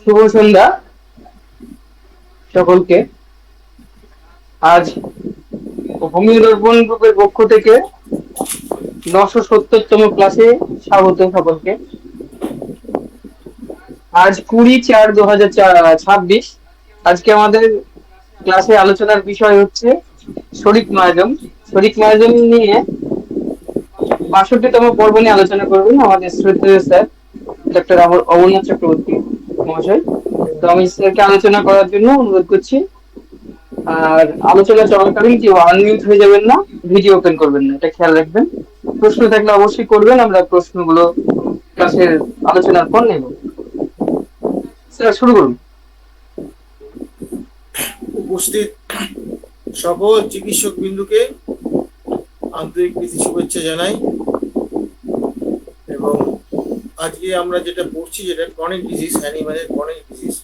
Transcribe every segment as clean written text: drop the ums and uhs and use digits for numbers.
শুভ সন্ধ্যা সকলকে। আজ ভূমি দর্পণ গ্রুপের পক্ষ থেকে 970তম ক্লাসে স্বাগত সকলকে। আজ 20/4/2026। আজকে আমাদের ক্লাসে আলোচনার বিষয় হচ্ছে শরিক মায়াজম। শরিক মায়াজম নিয়ে 62তম পর্ব নিয়ে আলোচনা করবেন আমাদের শ্রদ্ধেয় স্যার ডক্টর অমরনাথ চক্রবর্তী মহাশয়। তো আমি স্যারকে আলোচনা করার জন্য অনুরোধ করছি। আর আলোচনা চলাকালীন কেউ আনমিউট হয়ে যাবেন না, ভিডিও ওপেন করবেন না, এটা খেয়াল রাখবেন। প্রশ্ন থাকলে অবশ্যই করবেন, আমরা প্রশ্নগুলো ক্লাসের আলোচনার পর নেব। স্যার শুরু করুন। উপস্থিত সকল চিকিৎসক বিন্দুকে আন্তরিক প্রীতি শুভেচ্ছা জানাই। এবং আজকে আমরা যেটা পড়ছি, যেটা ক্রনিক ডিজিজ, অ্যানিমালের ক্রনিক ডিজিজ,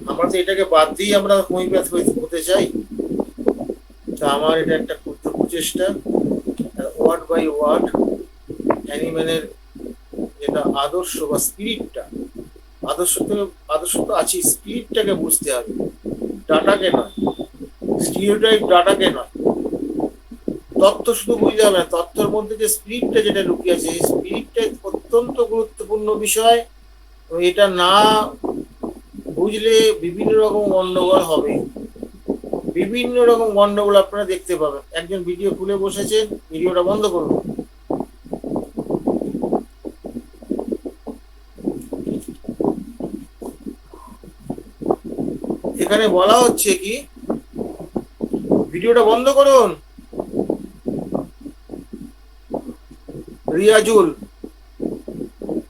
আমরা তো এটাকে বাদ দিয়েই আমরা হোমিওপ্যাথ হতে চাই। তা আমার এটা একটা ক্ষুদ্র প্রচেষ্টা, ওয়ার্ড বাই ওয়ার্ড অ্যানিমালের যেটা আদর্শ বা স্পিরিটটা, আদর্শ তো আছে, স্পিরিটটাকে বুঝতে হবে, ডাটাকে নয়, স্টিরিওটাইপ ডাটাকে নয়। তথ্য শুধু বুঝতে হবে না, তথ্যের মধ্যে যে স্পিরিটটা যেটা লুকিয়ে আছে, এই স্পিরিটটা অত্যন্ত গুরুত্বপূর্ণ বিষয়। এটা না বুঝলে বিভিন্ন রকম গন্ডগোল হবে, বিভিন্ন রকম গন্ডগোল আপনারা দেখতে পাবেন। একজন ভিডিও খুলে বসেছেন, ভিডিওটা বন্ধ করুন। এখানে বলা হচ্ছে কি, ভিডিওটা বন্ধ করুন। রিয়াজুল,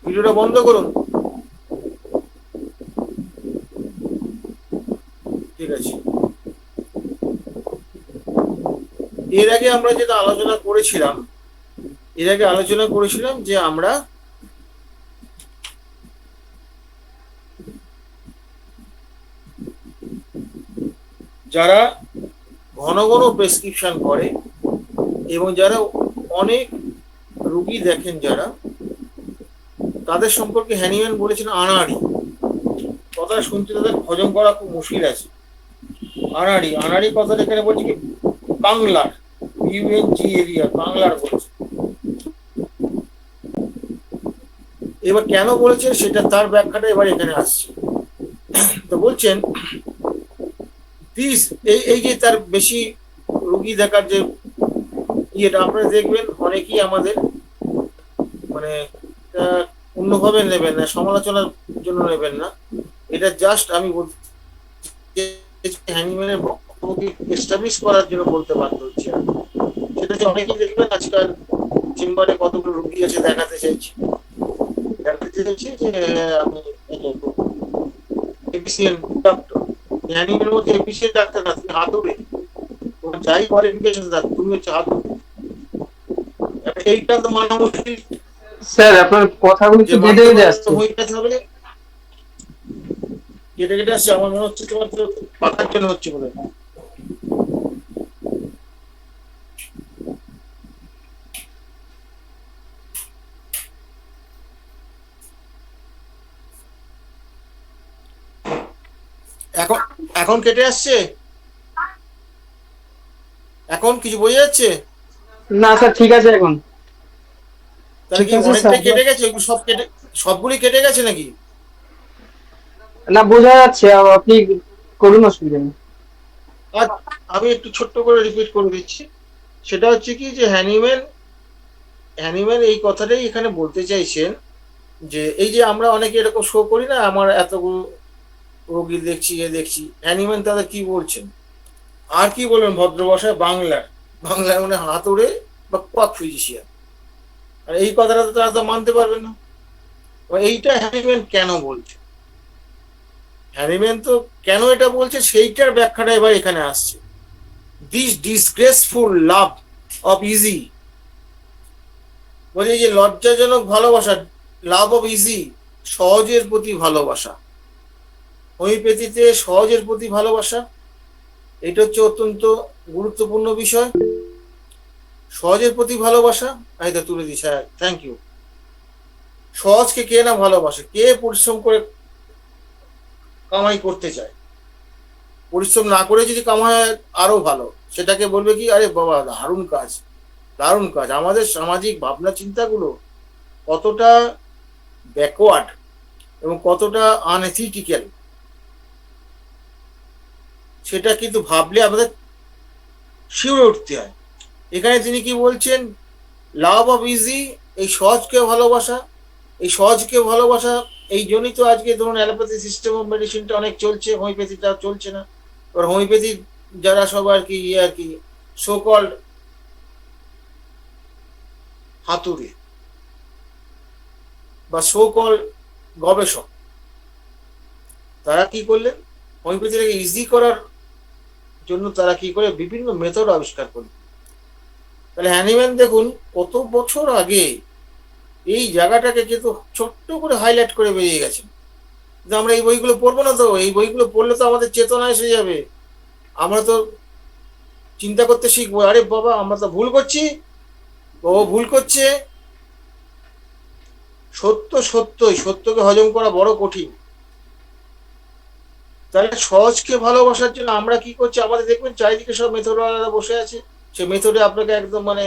ভিডিওটা বন্ধ করুন। ঠিক আছে। এর আগে আমরা যেটা আলোচনা করেছিলাম, যে আমরা যারা ঘন ঘন প্রেসক্রিপশন করে এবং যারা অনেক রুগী দেখেন, যারা তাদের সম্পর্কে হ্যানিম্যান বলেছেন আনাড়ি। কথাটা শুনতে তাদের হজম করা খুব মুশকিল আছে। আনাড়ি কথাটা এখানে বলছে কি, বাংলার, ইউএনজি এরিয়া, বাংলার বলছে। এবার কেন বলেছেন সেটা, তার ব্যাখ্যাটা এবার এখানে আসছে। তো বলছেন এই যে তার বেশি রুগী দেখার যে ইয়েটা, আপনারা দেখবেন অনেকেই আমাদের মানে অন্যভাবে নেবেন না, সমালোচনার জন্য নেবেন না। এটা জাস্ট আমি বলতে হ্যানিম্যানের বক্তব্যকে এস্টাবলিশ করার জন্য বলতে বাধ্য হচ্ছি। সেটা যে অনেকেই দেখবেন আজকাল চেম্বারে কতগুলো রুগী আছে, দেখাতে চাইছি যে আমি এফিসিয়েন্ট ডক্টর। হ্যানিম্যানের মধ্যে এফিসিয়েন্ট ডাক্তার না, তুমি হাতুড়ে, তোমার যাই কোয়ালিফিকেশন থাক, তুমি হচ্ছে হাতুড়ে। এইটা তো মানা মুশকিল। স্যার আপনার কথাগুলো একটু কেটে কেটে আসছে। কেটে কেটে আসছে, আমার মনে হচ্ছে তোমার পাতার জন্য হচ্ছে বলে। এখন এখন কেটে আসছে, এখন কিছু বোঝা যাচ্ছে না স্যার, ঠিক আছে এখন। তাহলে কি অনেকটাই কেটে গেছে? সবগুলি কেটে গেছে নাকি? না, বোঝা যাচ্ছে, আপনি করুন, অসুবিধা নেই। আমি একটু ছোট্ট করে রিপিট করে দিচ্ছি। সেটা হচ্ছে কি, যে হ্যানিম্যান এই কথাটাই এখানে বলতে চাইছেন, যে এই যে আমরা অনেকে এরকম শো করি না, আমার এতগুলো রোগী দেখছি, দেখছি, হ্যানিম্যান তাদের কি বলছেন, আর কি বলবেন ভদ্র ভাষায়, বাংলায় মানে হাতুড়ে বা কোয়াক ফিজিশিয়ান। আর এই কথাটা তো তারা তো মানতে পারবেন না। এইটা হ্যানিম্যান কেন বলছে, হ্যানিম্যান তো কেন এটা বলছে সেইটার ব্যাখ্যাটা এবার এখানে আসছে। This disgraceful love of easy, বলে যে লজ্জাজনক ভালোবাসা, লাভ অফ ইজি, সহজের প্রতি ভালোবাসা। হোমিওপ্যাথিতে সহজের প্রতি ভালোবাসা, এটা হচ্ছে অত্যন্ত গুরুত্বপূর্ণ বিষয়। সহজের প্রতি ভালোবাসা, এটা তুলে দিচ্ছে, থ্যাংক ইউ। সহজকে কে না ভালোবাসে, কে পরিশ্রম করে কামাই করতে চায়, পরিশ্রম না করে যদি কামায় আরো ভালো, সেটাকে বলবে কি আরে বাবা দারুণ কাজ, দারুণ কাজ। আমাদের সামাজিক ভাবনা চিন্তাগুলো কতটা ব্যাকওয়ার্ড এবং কতটা আনএথিক্যাল, সেটা কিন্তু ভাবলে আমাদের শিউরে উঠতে হয়। এখানে তিনি কি বলছেন, লাভ অফ ইজি, এই সহজকে ভালোবাসা, এই সহজকে ভালোবাসা, এই জন্যই তো আজকে ধরুন অ্যালোপ্যাথি সিস্টেম অফ মেডিসিনটা অনেক চলছে, হোমিওপ্যাথিটা চলছে না। এবার হোমিওপ্যাথি যারা সব আর কি আর কি সো কল্ড হাতুড়ি বা সো কল্ড গবেষক, তারা কি করলেন, হোমিওপ্যাথিটাকে ইজি করার জন্য তারা কি করে বিভিন্ন মেথড আবিষ্কার করলেন। তাহলে হ্যানিম্যান দেখুন কত বছর আগে এই জায়গাটাকে কিন্তু ছোট্ট করে হাইলাইট করে বেরিয়ে গেছেন যে আমরা এই বইগুলো পড়বো না, তো এই বইগুলো পড়লে তো আমাদের চেতনা এসে যাবে, আমরা তো চিন্তা করতে শিখবো, আরে বাবা আমরা তো ভুল করছি, ও ভুল করছে। সত্যই সত্যকে হজম করা বড় কঠিন। তাহলে সহজকে ভালোবাসার জন্য আমরা কি করছি, আমাদের দেখবেন চারিদিকে সব মেথডওয়ালারা বসে আছে, সে মেথডে আপনাকে একদম মানে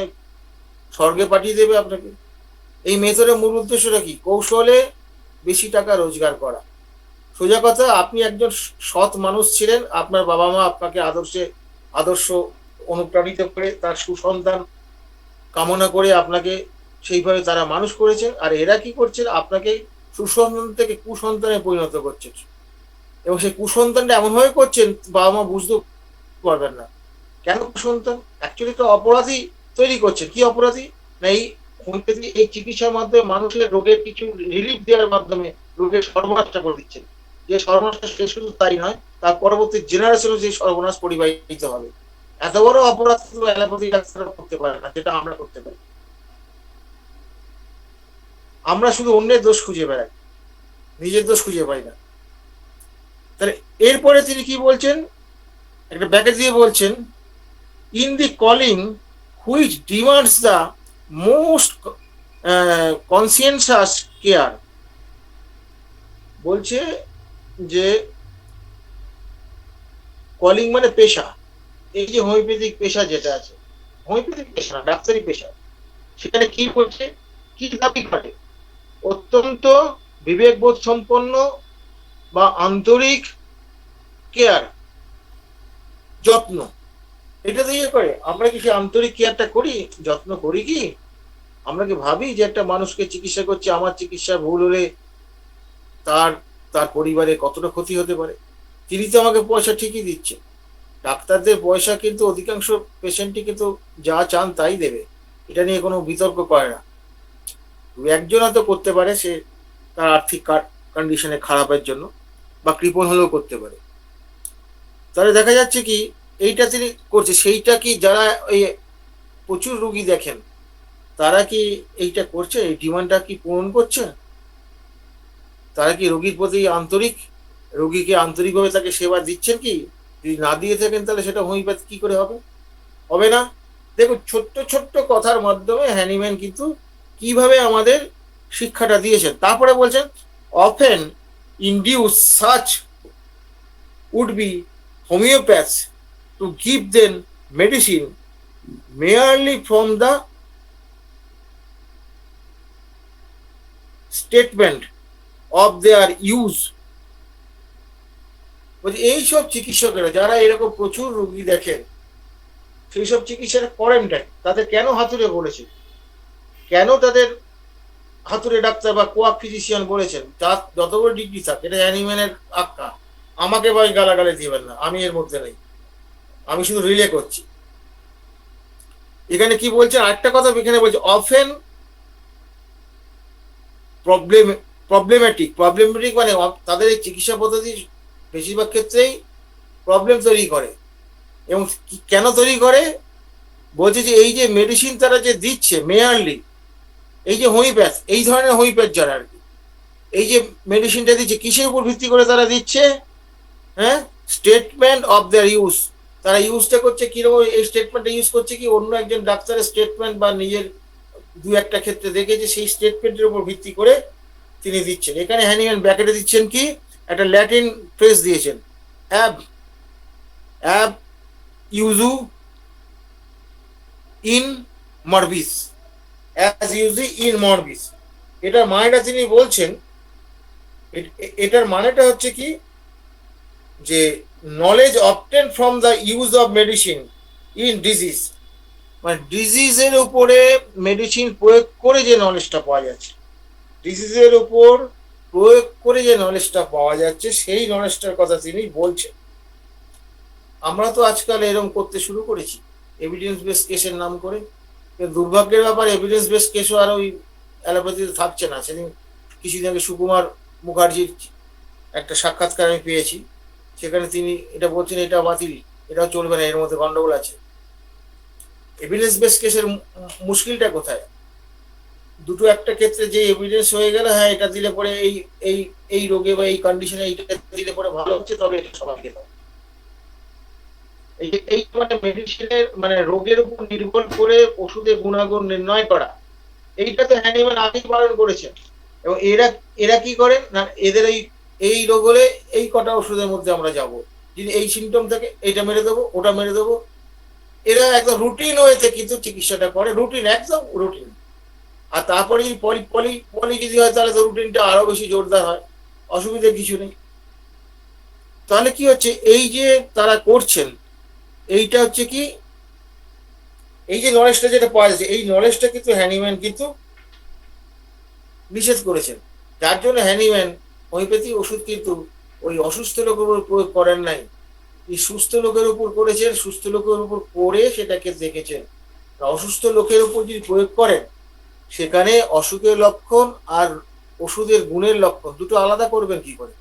স্বর্গে পাঠিয়ে দেবে আপনাকে। এই মেথডের মূল উদ্দেশ্যটা কি, কৌশলে বেশি টাকা রোজগার করা। সোজা কথা, আপনি একজন সৎ মানুষ ছিলেন, আপনার বাবা মা আপনাকে আদর্শ অনুপ্রাণিত করে তার সুসন্তান কামনা করে আপনাকে সেইভাবে তারা মানুষ করেছেন, আর এরা কি করছেন, আপনাকে সুসন্তান থেকে কুসন্তানে পরিণত করছেন, এবং সেই কুসন্তানটা এমন ভাবে করছেন বাবা মা বুঝতে পারবেন না। কেন কুসন্তান, অ্যাকচুয়ালি তো অপরাধী তৈরি করছেন। কি অপরাধী না, এই হোমিওপ্যাথি এই চিকিৎসার মাধ্যমে মানুষের রোগের কিছু রিলিফ দেওয়ার মাধ্যমে রোগের সর্বনাশটা করে দিচ্ছেন। যে সর্বনাশটা শেষ শুধু তাই নয়, তার পরবর্তী জেনারেশনে যে সর্বনাশ পরিবাহিত হবে। এত বড় অপরাধ শুধু অ্যালোপ্যাথি ডাক্তাররা করতে পারে না, যেটা আমরা করতে পারি। আমরা শুধু অন্যের দোষ খুঁজে বেড়াই, নিজের দোষ খুঁজে পাই না। তাহলে এরপরে তিনি কি বলছেন, একটা ব্যাকেট দিয়ে বলছেন, in the calling which demands the most conscientious care. বলছে যে কলিং মানে পেশা, এই যে হোমিওপ্যাথিক পেশা যেটা আছে, হোমিওপ্যাথিক পেশা না ডাক্তারি পেশা, সেখানে কি বলছে, কি দাবি করে, অত্যন্ত বিবেকবোধ সম্পন্ন বা আন্তরিক কেয়ার, যত্ন, এটা দিয়ে করে। আমরা কি সে আন্তরিক কেয়ারটা করি, যত্ন করি কি? আমরা কি ভাবি যে একটা মানুষকে চিকিৎসা করছে, আমার চিকিৎসা ভুল হলে তার তার পরিবারে কতটা ক্ষতি হতে পারে? তিনি তো আমাকে পয়সা ঠিকই দিচ্ছে, ডাক্তারদের পয়সা কিন্তু অধিকাংশ পেশেন্টই কিন্তু যা চান তাই দেবে, এটা নিয়ে কোনো বিতর্ক করে না। একজন হয়তো করতে পারে, সে তার আর্থিক কন্ডিশনে খারাপের জন্য বা কৃপণ হলেও করতে পারে। তাহলে দেখা যাচ্ছে কি এইটা তিনি করছে, সেইটা কি যারা এই প্রচুর রুগী দেখেন তারা কি এইটা করছে, এই ডিমান্ডটা কি পূরণ করছে? তারা কি রোগীর প্রতি আন্তরিক, রোগীকে আন্তরিকভাবে তাকে সেবা দিচ্ছেন কি? যদি না দিয়ে থাকেন তাহলে সেটা হোমিওপ্যাথি কি করে হবে? হবে না। দেখুন ছোট্ট ছোট্ট কথার মাধ্যমে হ্যানিম্যান কিন্তু কিভাবে আমাদের শিক্ষাটা দিয়েছেন। তারপরে বলছেন, often induce such would be homoeopaths to give them medicine merely from the statement of their use। বলছি এইসব চিকিৎসকেরা যারা এরকম প্রচুর রোগী দেখেন, সেই সব চিকিৎসাটা করেনটাই, তাদের কেন হাতুড়ে বলেছে, কেন তাদের হাতুড়ে ডাক্তার বা কোয়াক ফিজিশিয়ান বলেছেন, যার যত বড় ডিগ্রি থাকে, এটা অ্যানিম্যানের আক্কা। আমাকে ভাই গালাগালি দিবেন না, আমি এর মধ্যে নেই, আমি শুধু রিলে করছি। এখানে কি বলছেন, আরেকটা কথা এখানে বলছে, অফেন প্রবলেমেটিক মানে তাদের এই চিকিৎসা পদ্ধতি বেশিরভাগ ক্ষেত্রেই প্রবলেম তৈরি করে। এবং কেন তৈরি করে বলছে যে এই যে মেডিসিন তারা যে দিচ্ছে মেয়ারলি, এই যে হোমিওপ্যাথ, এই ধরনের হোমিওপ্যাথ যারা আর কি এই যে মেডিসিনটা দিচ্ছে, কিসের উপর ভিত্তি করে তারা দিচ্ছে? হ্যাঁ, স্টেটমেন্ট অফ দেয়ার ইউজ। তারা ইউজটা করছে কিরকম, এই স্টেটমেন্টটা ইউজ করছে কি, অন্য একজন ডাক্তারের স্টেটমেন্ট বা নিজের দু একটা ক্ষেত্রে দেখেছে, সেই স্টেটমেন্টের উপর ভিত্তি করে তিনি দিচ্ছেন। এখানে হ্যানিম্যান ব্র্যাকেটে দিচ্ছেন কি, একটা ল্যাটিন ফ্রেজ দিয়েছেন, ab ab usu in morbis, as usu in morbis. এটার মানেটা তিনি বলছেন, এটার মানেটা হচ্ছে কি, যে knowledge obtained from the use of medicine in disease, মানে ডিজিজের উপরে মেডিসিন প্রয়োগ করে যে নলেজটা পাওয়া যাচ্ছে, ডিজিজের উপর প্রয়োগ করে যে নলেজটা পাওয়া যাচ্ছে, সেই নলেজটার কথা তিনি বলছেন। আমরা তো আজকাল এরকম করতে শুরু করেছি এভিডেন্স বেস কেসের নাম করে। দুর্ভাগ্যের ব্যাপার, এভিডেন্স বেস কেসও আর ওই অ্যালোপ্যাথিতে থাকছে না। সেদিন কিছুদিন আগে সুকুমার মুখার্জির একটা সাক্ষাৎকার আমি পেয়েছি, সেখানে তিনি এটা বলছেন এটা বাতিল, এটাও চলবে না, এর মধ্যে গন্ডগোল আছে। এভিডেন্স বেস কেসের মুশকিলটা কোথায়? দুটো একটা ক্ষেত্রে যে এভিডেন্স হয়ে গেল, হ্যাঁ এটা দিলে পরে এই এই এই রোগে বা এই কন্ডিশনে এইটা দিলে পরে ভালো হচ্ছে, তবে এটা সবাইকে দাও। এই মানে মেডিসিনের মানে রোগের উপর নির্ভর করে ওষুধের গুণাগুণ নির্ণয় করা, এইটা তো হ্যানিম্যান আগেই পালন করেছেন। এবং এরা এরা কি করেন না, এদের এই রোগ হলে এই কটা ওষুধের মধ্যে আমরা যাব, যদি এই সিমটম থাকে এইটা মেরে দেবো, ওটা মেরে দেবো। এরা একদম রুটিন ওয়েতে কিন্তু চিকিৎসাটা করে, রুটিন, একদম রুটিন। আর তারপরে যদি পলি পলি পলি যদি হয়, তাহলে তো রুটিনটা আরো বেশি জোরদার হয়, অসুবিধা কিছু নেই। তাহলে কি হচ্ছে, এই যে তারা করছেন, এইটা হচ্ছে কি, এই যে নলেজটা যেটা পাওয়া যাচ্ছে, এই নলেজটা কিন্তু হ্যানিম্যান কিন্তু নিষেধ করেছেন। যার জন্য হ্যানিম্যান হোমিওপ্যাথি ওষুধ কিন্তু ওই অসুস্থ লোকের উপর প্রয়োগ করেন নাই, এই সুস্থ লোকের উপর করেছেন। সুস্থ লোকের উপর করে সেটাকে দেখেছেন। অসুস্থ লোকের উপর যদি প্রয়োগ করেন, সেখানে অসুখের লক্ষণ আর ওষুধের গুণের লক্ষণ দুটো আলাদা করবেন কি করে?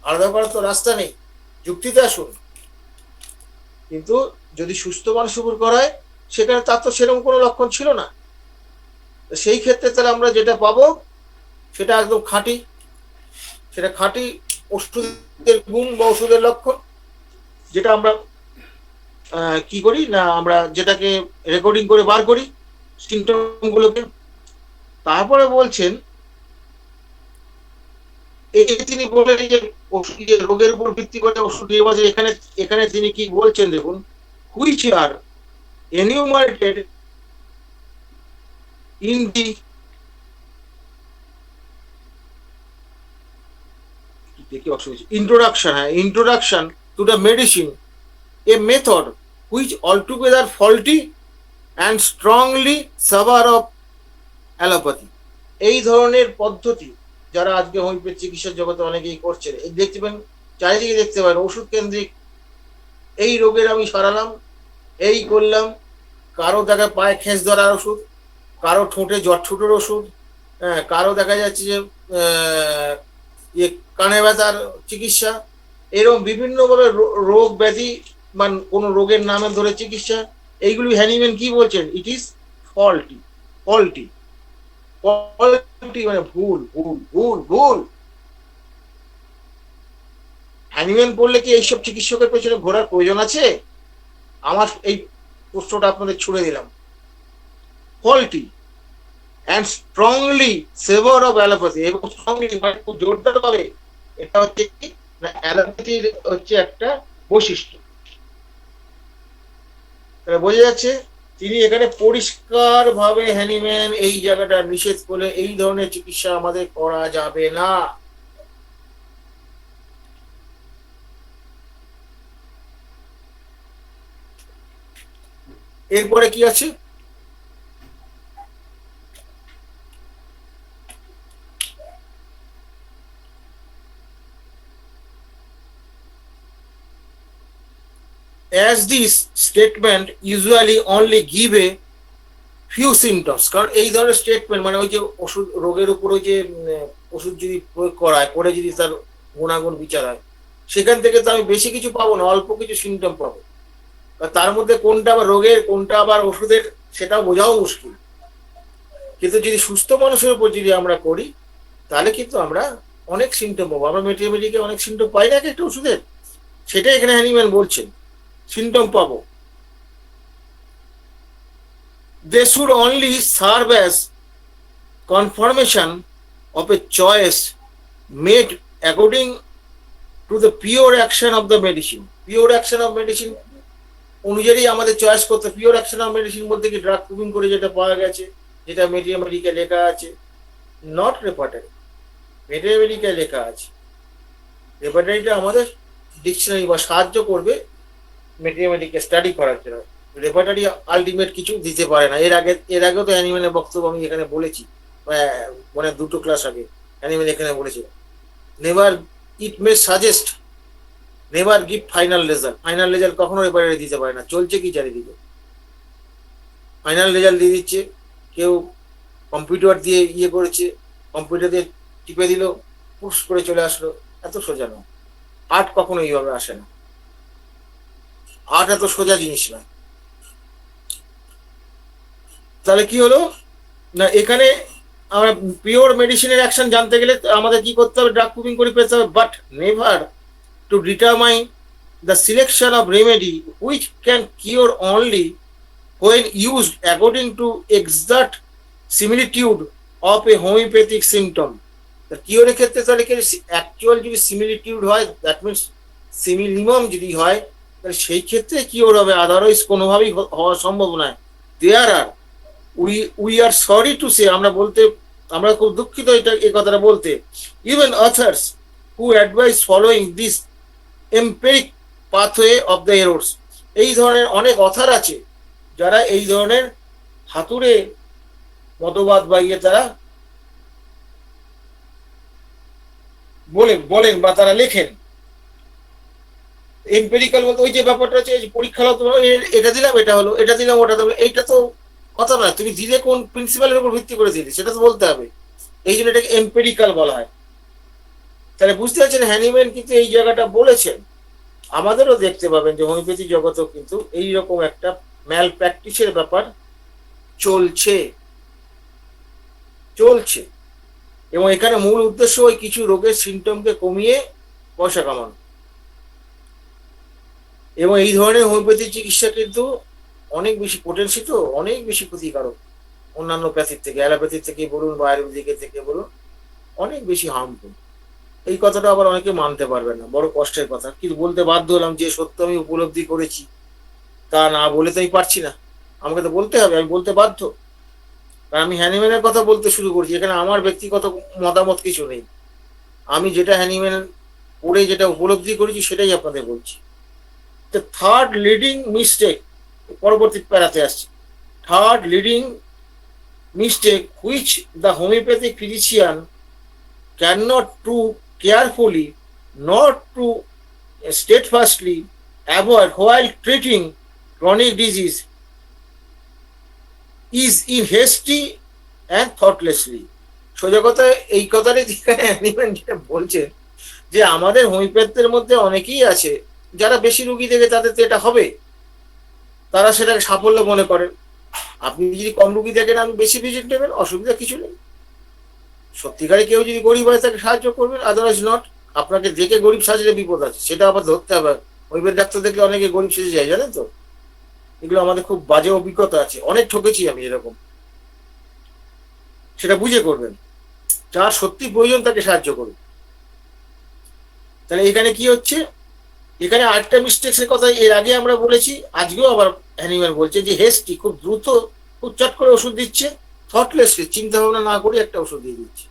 আলাদা করার তো রাস্তা নেই, যুক্তিতে আসুন। কিন্তু যদি সুস্থ মানুষ উপর করায়, সেখানে তার তো সেরকম কোনো লক্ষণ ছিল না। সেই ক্ষেত্রে তাহলে আমরা যেটা পাবো সেটা একদম খাঁটি, সেটা খাঁটি ওষুধের গুণ বা ওষুধের লক্ষণ, যেটা আমরা কি করি না, আমরা যেটাকে রেকর্ডিং করে বার করি সিমটম গুলোকে। তারপরে বলছেন, এই তিনি বলেন যে ওষুধ রোগের উপর ভিত্তি করে ওষুধ নির্বাচন, এখানে এখানে তিনি কি বলছেন দেখুন, which are enumerated in the introduction to the medicine, a method which altogether faulty and strongly savor of allopathy। এই ধরনের পদ্ধতি যারা আজকে হোমিওপ্যাথি চিকিৎসা জগতে অনেকেই করছেন, এই দেখতে পাবেন, চারিদিকে দেখতে পাবেন ওষুধ কেন্দ্রিক। এই রোগের আমি সারালাম, এই করলাম, কারো দেখা পায়ে খেস ধরার ওষুধ, কারো ঠোঁটে জটঠুটোর ওষুধ, হ্যাঁ, কারো দেখা যাচ্ছে যে কানে ব্যথার চিকিৎসা, এরকম বিভিন্নভাবে রোগ ব্যাধি বা কোনো রোগের নামে ধরে চিকিৎসা। এইগুলি হ্যানিম্যান কি বলছেন, it is faulty, faulty, faulty মানে ভুল ভুল ভুল ভুল। হ্যানিম্যান বললে কি এইসব চিকিৎসকের পেছনে ঘোরার প্রয়োজন আছে? আমার এই প্রশ্নটা আপনাদের ছুড়ে দিলাম। Faulty and strongly saver of allopathy, এবং স্ট্রংলি মানে খুব জোরদার ভাবে, এটা হচ্ছে কি না অ্যালোপ্যাথির হচ্ছে একটা বৈশিষ্ট্য। বোঝা যাচ্ছে তিনি এখানে পরিষ্কার ভাবে হ্যানিম্যান এই জায়গাটা নিষেধ করে এই ধরনের চিকিৎসা আমাদের করা যাবে না। এরপরে কি আছে, as this statement usually only give a few symptoms, কারণ এই ধরনের স্টেটমেন্ট মানে ওই যে ওষুধ রোগের উপর ওই যে ওষুধ যদি প্রয়োগ করায়, করে যদি তার গুণাগুণ বিচার হয়, সেখান থেকে তো আমি বেশি কিছু পাবো না, অল্প কিছু সিমটম পাবো। তার মধ্যে কোনটা আবার রোগের, কোনটা আবার ওষুধের, সেটাও বোঝাও মুশকিল। কিন্তু যদি সুস্থ মানুষের উপর যদি আমরা করি, তাহলে কিন্তু আমরা অনেক সিমটম পাবো। আমরা মেটিয়ে অনেক সিমটম পাই না একটা ওষুধের, সেটাই এখানে হ্যানিম্যান বলছেন, সিমটম পাবো। They should only serve as confirmation of a choice made according to the pure action of the medicine. Pure action of medicine অনুযায়ী আমাদের চয়েস করতে। পিওর অ্যাকশন অফ মেডিসিন বলতে কি ড্রাগ প্রুভিং করে যেটা পাওয়া গেছে, যেটা মেডিকে লেখা আছে, নট রেপার্টারি। মেডিকে লেখা আছে, রেপার্টারিটা আমাদের ডিকশনারি বা সাহায্য করবে মেডিকে স্টাডি করার জন্য। রেপার্টারি আলটিমেট কিছু দিতে পারে না। এর আগেও তো অ্যানিম্যালের বক্তব্য আমি এখানে বলেছি, মানে 2টো ক্লাস আগে অ্যানিম্যাল এখানে বলেছি, never, it may suggest, never give final result. Final result কখনো রেপার্টারি দিতে পারে না। চলছে কি চারিদিকে, ফাইনাল রেজাল্ট দিয়ে দিচ্ছে। কেউ কম্পিউটার দিয়ে করেছে, কম্পিউটার দিয়ে টিপে দিল, পুশ করে চলে আসলো। এত সোজা নয়, আর্ট কখনো এইভাবে আসে না। আর্ট এত সোজা জিনিস নয়। তাহলে কি হলো না, এখানে আমরা পিওর মেডিসিনের অ্যাকশন জানতে গেলে আমাদের কি করতে হবে, ড্রাগ প্রুভিং করে পেতে হবে, but never to determine the selection of remedy which can cure only when used according to exact similitude of a homeopathic symptom. কিওরের ক্ষেত্রে তাহলে কি অ্যাকচুয়াল যদি সিমিলিটিউড হয়, দ্যাট মিনস সিমিলিমাম যদি হয়, তাহলে সেই ক্ষেত্রে কিওর হবে, আদারওয়াইজ কোনোভাবেই হওয়া সম্ভব নয়। There are we are sorry to say, আমরা খুব দুঃখিত এই কথাটা বলতে, even authors who advise following this empiric pathway of the errors. এই ধরনের অনেক অথার আছে যারা এই ধরনের হাতুড়ে মতবাদ বা তারা বলেন বা তারা লেখেন। এম্পেরিক্যাল বলতে ওই যে ব্যাপারটা হচ্ছে, পরীক্ষা হলো, এটা দিলাম এটা হলো, এটা দিলাম ওটা দেবো, এইটা তো কথা নয়। তুমি দিলে কোন প্রিন্সিপালের উপর ভিত্তি করে দিলে সেটা তো বলতে হবে। এই জন্য এটাকে এম্পেরিক্যাল বলা হয়। তাহলে বুঝতে পারছেন হ্যানিম্যান কিন্তু এই জায়গাটা বলেছেন। আমাদেরও দেখতে পাবেন যে হোমিওপ্যাথি জগতেও কিন্তু এইরকম একটা ম্যাল প্র্যাকটিসের ব্যাপার চলছে। এবং এখানে মূল উদ্দেশ্য ওই কিছু রোগের সিমটমকে কমিয়ে পয়সা কামানো। এবং এই ধরনের হোমিওপ্যাথি চিকিৎসা কিন্তু অনেক বেশি পোটেন্সি, তো অনেক বেশি ক্ষতিকারক অন্যান্য প্যাথির থেকে, অ্যালোপ্যাথির থেকে বলুন বা আয়ুর্বেদিকের থেকে বলুন, অনেক বেশি হার্মফুল। এই কথাটা আবার অনেকে মানতে পারবে না, বড় কষ্টের কথা, কিন্তু বলতে বাধ্য হলাম। যে সত্য আমি উপলব্ধি করেছি তা না বলে তো আমি পারছি না, আমাকে তো বলতে হবে, আমি বলতে বাধ্য। কারণ আমি হ্যানিম্যানের কথা বলতে শুরু করছি, এখানে আমার ব্যক্তিগত মতামত কিছু নেই। আমি যেটা হ্যানিম্যান পড়ে যেটা উপলব্ধি করেছি সেটাই আপনাদের বলছি। দ্য থার্ড লিডিং মিস্টেক, পরবর্তী প্যারাতে আসছে, third leading mistake which the homeopathic physician cannot too carefully, not too steadfastly avoid while treating chronic disease is in hasty and thoughtlessly. সোজা কথা এই কথাটাই যেটা বলছেন যে আমাদের হোমিওপ্যাথদের মধ্যে অনেকেই আছে যারা বেশি রুগী দেখে তাদের তো এটা হবে, তারা সেটাকে সাফল্য মনে করেন। আপনি যদি কম রুগী দেখেন আপনি বেশি ভিজিট নেবেন, অসুবিধা কিছু নেই। সত্যিকারে কেউ যদি গরিব হয় তাকে সাহায্য করবেন, আদারওয়াইজ নট। আপনাকে দেখে গরিব সাজলে বিপদ আছে, সেটা আবার ধরতে হবে। ওইবের ডাক্তার দেখলে অনেকে গরিব সেজে যায়, জানেন তো। এগুলো আমাদের খুব বাজে অভিজ্ঞতা আছে, অনেক ঠকেছি আমি এরকম। সেটা বুঝে করবেন, যার সত্যি প্রয়োজন তাকে সাহায্য করুন। তাহলে এখানে কি হচ্ছে, এখানে আরেকটা মিস্টেক্সের কথা এর আগে আমরা বলেছি, আজকেও আবার অ্যানিম্যাল বলছে যে হেস্টি, খুব দ্রুত খুব চট করে ওষুধ দিচ্ছে, থটলেসলি চিন্তা ভাবনা না করে একটা ওষুধ দিয়ে দিচ্ছে।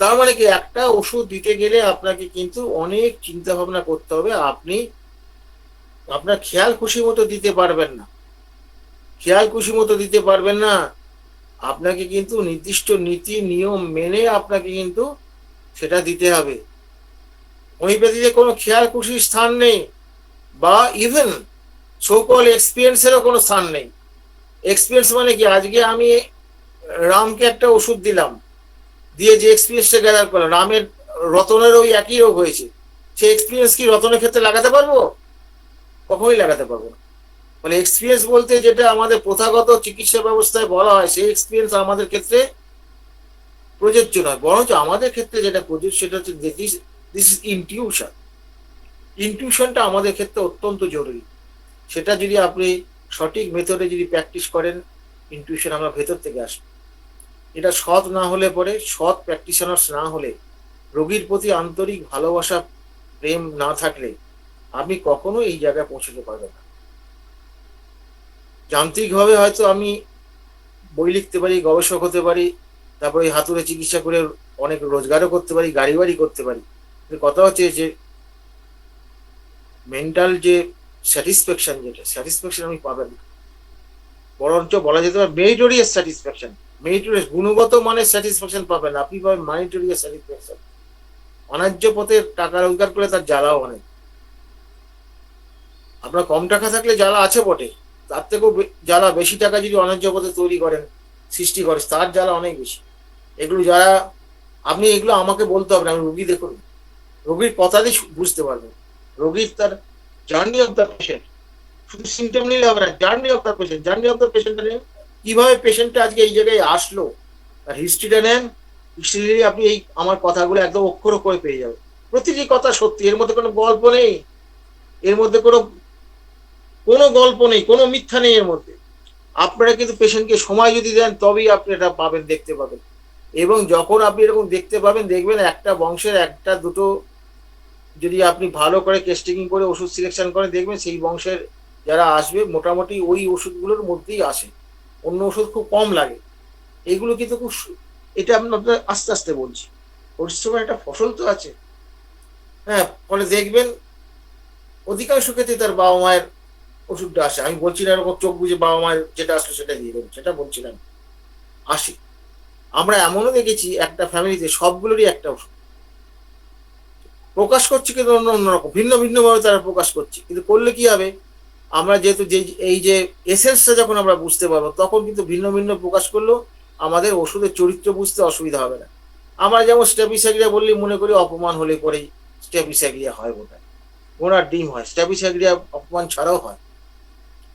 তার মানে কি, একটা ওষুধ দিতে গেলে আপনাকে কিন্তু অনেক চিন্তা ভাবনা করতে হবে। আপনি আপনার খেয়াল খুশি মতো দিতে পারবেন না, আপনাকে কিন্তু নির্দিষ্ট নীতি নিয়ম মেনে আপনাকে কিন্তু সেটা দিতে হবে। হোমিওপ্যাথিতে কোনো খেয়াল খুশির স্থান নেই, বা ইভেন সোকল এক্সপিরিয়েন্সেরও কোনো স্থান নেই। এক্সপিরিয়েন্স মানে কি, আজকে আমি রামকে একটা ওষুধ দিলাম, দিয়ে যে এক্সপিরিয়েন্সটা গ্যাদার করলাম, রামের রতনের ওই একই রোগ হয়েছে, সেই এক্সপিরিয়েন্স কি রতনের ক্ষেত্রে লাগাতে পারবো? কখনোই লাগাতে পারবো না। মানে এক্সপিরিয়েন্স বলতে যেটা আমাদের প্রথাগত চিকিৎসা ব্যবস্থায় বলা হয়, সেই এক্সপিরিয়েন্স আমাদের ক্ষেত্রে প্রযোজ্য নয়। বরঞ্চ আমাদের ক্ষেত্রে যেটা প্রযোজ্য সেটা হচ্ছে দিস ইজ ইনটিউশন। ইনটিউশনটা আমাদের ক্ষেত্রে অত্যন্ত জরুরি। সেটা যদি আপনি সঠিক মেথডে যদি প্র্যাকটিস করেন, ইনটিউশন আমরা ভেতর থেকে আসবে। এটা সৎ না হলে পরে, সৎ প্র্যাকটিশনার্স না হলে, রোগীর প্রতি আন্তরিক ভালোবাসা প্রেম না থাকলে আপনি কখনো এই জায়গায় পৌঁছতে পারবেন না। যান্ত্রিকভাবে হয়তো আমি বই লিখতে পারি, গবেষক হতে পারি, তারপরে হাতুড়ে চিকিৎসা করে অনেক রোজগারও করতে পারি, গাড়ি বাড়ি করতে পারি, কিন্তু কথা হচ্ছে যে মেন্টাল যে স্যাটিসফ্যাকশন, যেটা স্যাটিসফ্যাকশন আমি পাবেন না। বরঞ্চ বলা যেতে পারে মেরিটোরিয়াস স্যাটিসফ্যাকশন। মেরিটোরিয়াস গুণগত মানের স্যাটিসফ্যাকশন পাবেন না, আপনি পাবেন মানিটোরিয়াস স্যাটিসফ্যাকশন। অন্যায্য পথে টাকা রোজগার করে তার জ্বালাও অনেক। আপনার কম টাকা থাকলে জ্বালা আছে বটে, তার থেকেও জ্বালা বেশি টাকা যদি অন্যায্য পথে তৈরি করেন, সৃষ্টি করে, তার জ্বালা অনেক বেশি। এগুলো যারা, আপনি এগুলো আমাকে বলতে হবে না, আমি রুগী দেখুন, রোগীর কথা দিয়ে বুঝতে পারবেন। রোগীর তার জার্নি অফ দ্য পেশেন্ট, শুধু সিমটম নিলে হবে না, journey of the patient, journey of the পেশেন্টটা নিয়ে কিভাবে পেশেন্টটা আজকে এই জায়গায় আসলো, তার হিস্ট্রিটা নেন। হিস্ট্রি আপনি এই আমার কথাগুলো একদম অক্ষর করে পেয়ে যাবেন। প্রতিটি কথা সত্যি, এর মধ্যে কোনো গল্প নেই, এর মধ্যে কোনো কোনো গল্প নেই, কোনো মিথ্যা নেই এর মধ্যে। আপনারা কিন্তু পেশেন্টকে সময় যদি দেন তবেই আপনি এটা পাবেন, দেখতে পাবেন। এবং যখন আপনি এরকম দেখতে পাবেন, দেখবেন একটা বংশের একটা দুটো যদি আপনি ভালো করে টেস্টিং করে ওষুধ সিলেকশন করে দেখবেন, সেই বংশের যারা আসবে মোটামুটি ওই ওষুধগুলোর মধ্যেই আসে, অন্য ওষুধ খুব কম লাগে। এইগুলো কিন্তু খুব এটা আপনার আস্তে আস্তে বলছি, পরিশ্রমের একটা ফসল তো আছে। হ্যাঁ, ফলে দেখবেন অধিকাংশ ক্ষেত্রে তার বাবা মায়ের ওষুধটা আসে। আমি বলছি না এরকম চোখ বুঝে বাবা মায়ের যেটা আসলো সেটা দিয়ে দেবেন, সেটা বলছিলাম, আসে। আমরা এমনও দেখেছি একটা ফ্যামিলিতে সবগুলোরই একটা ওষুধ প্রকাশ করছে, কিন্তু অন্য অন্যরকম ভিন্ন ভিন্ন ভাবে তারা প্রকাশ করছে। কিন্তু করলে কি হবে, আমরা যেহেতু যে এই যে এসেন্সটা যখন আমরা বুঝতে পারবো, তখন কিন্তু ভিন্ন ভিন্ন প্রকাশ করলেও আমাদের ওষুধের চরিত্র বুঝতে অসুবিধা হবে না। আমরা যেমন স্ট্যাপিস্যাগ্রিয়া বললে মনে করি অপমান হলে পরেই স্ট্যাপিস্যাগ্রিয়া হয়, বোধহয় ঘোড়ার ডিম হয়। স্ট্যাপিস্যাগ্রিয়া অপমান ছাড়াও হয়।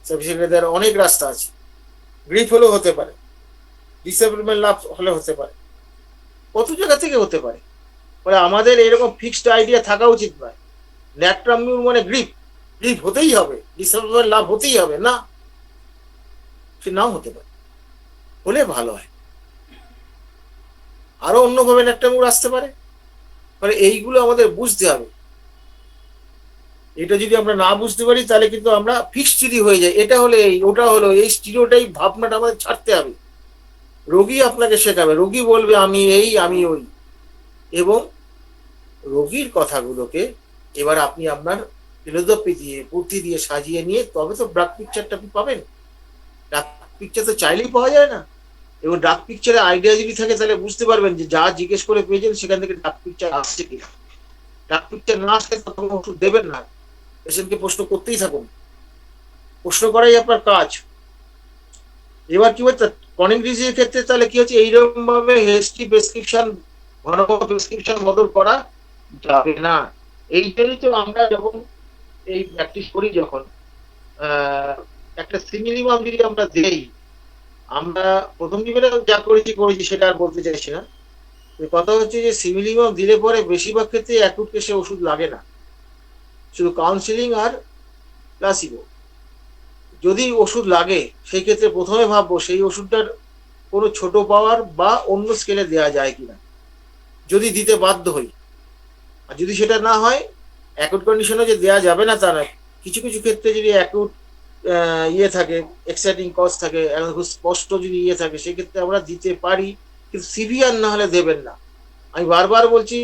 স্ট্যাপিস্যাগ্রিয়া দেওয়ার অনেক রাস্তা আছে, গ্রিপ হলেও হতে পারে, ডিসেবলমেন্ট লাভ হলে হতে পারে, কত জায়গা থেকে হতে পারে। ফলে আমাদের এরকম ফিক্সড আইডিয়া থাকা উচিত নয়। ন্যাট্রামিউর মানে গ্রিপ, গ্রিপ হতেই হবে, ডিসেবলমেন্ট লাভ হতেই হবে না, সে নাও হতে পারে, হলে ভালো হয়। আরো অন্যভাবে ন্যাট্রামিউর আসতে পারে। ফলে এইগুলো আমাদের বুঝতে হবে। এটা যদি আমরা না বুঝতে পারি তাহলে কিন্তু আমরা ফিক্সড যদি হয়ে যায়, এটা হলে এই, ওটা হলো এই, স্টিরিওটাইপ ভাবনাটা আমাদের ছাড়তে হবে। রোগী আপনাকে শেখাবে, রোগী বলবে আমি এই, আমি ওই। এবং রোগীর কথাগুলোকে এবার আপনি আপনার ফিলোসফি দিয়ে, বুদ্ধি দিয়ে সাজিয়ে নিয়ে তবে তো ডাক পিকচারটা আপনি পাবেন। ডাক পিকচার তো চাইলেই পাওয়া যায় না। এবং ডাক পিকচারে আইডিয়া যদি থাকে তাহলে বুঝতে পারবেন যে যা জিজ্ঞেস করে পেয়েছেন সেখান থেকে ডাক পিকচার আসছে কিনা। ডাক পিকচার না আসলে তখন ওষুধ দেবেন না, পেশেন্টকে প্রশ্ন করতেই থাকুন, প্রশ্ন করাই আপনার কাজ। এবার কি হচ্ছে ক্রনিক ডিজিজের ক্ষেত্রে, তাহলে কি হচ্ছে এইরকম ভাবে হেস্টি প্রেসক্রিপশন, ঘন ঘন প্রেসক্রিপশন বদল করা যাবে না। এই জন্যই তো আমরা যখন এই প্র্যাকটিস করি, যখন একটা সিমিলিমাম যদি আমরা দেই, আমরা প্রথম জীবনে যা করেছি করেছি সেটা আর বলতে চাইছি না। কথা হচ্ছে যে সিমিলিমাম দিলে পরে বেশিরভাগ ক্ষেত্রে অ্যাকুট কেসে ওষুধ লাগে না, শুধু কাউন্সিলিং আর প্লাসিবো। যদি ওষুধ লাগে সেই ক্ষেত্রে প্রথমে ভাববো সেই ওষুধটার কোনো ছোট পাওয়ার বা অন্য স্কেলে দেওয়া যায় কিনা, যদি দিতে বাধ্য হই। আর যদি সেটা না হয়, অ্যাকুট কন্ডিশনে যে দেওয়া যাবে না তা নয়, কিছু কিছু ক্ষেত্রে যদি অ্যাকুট ইয়ে থাকে, এক্সাইটিং কজ থাকে, খুব স্পষ্ট যদি ইয়ে থাকে, সেক্ষেত্রে আমরা দিতে পারি, কিন্তু সিভিয়ার না হলে দেবেন না। আমি বারবার বলছি,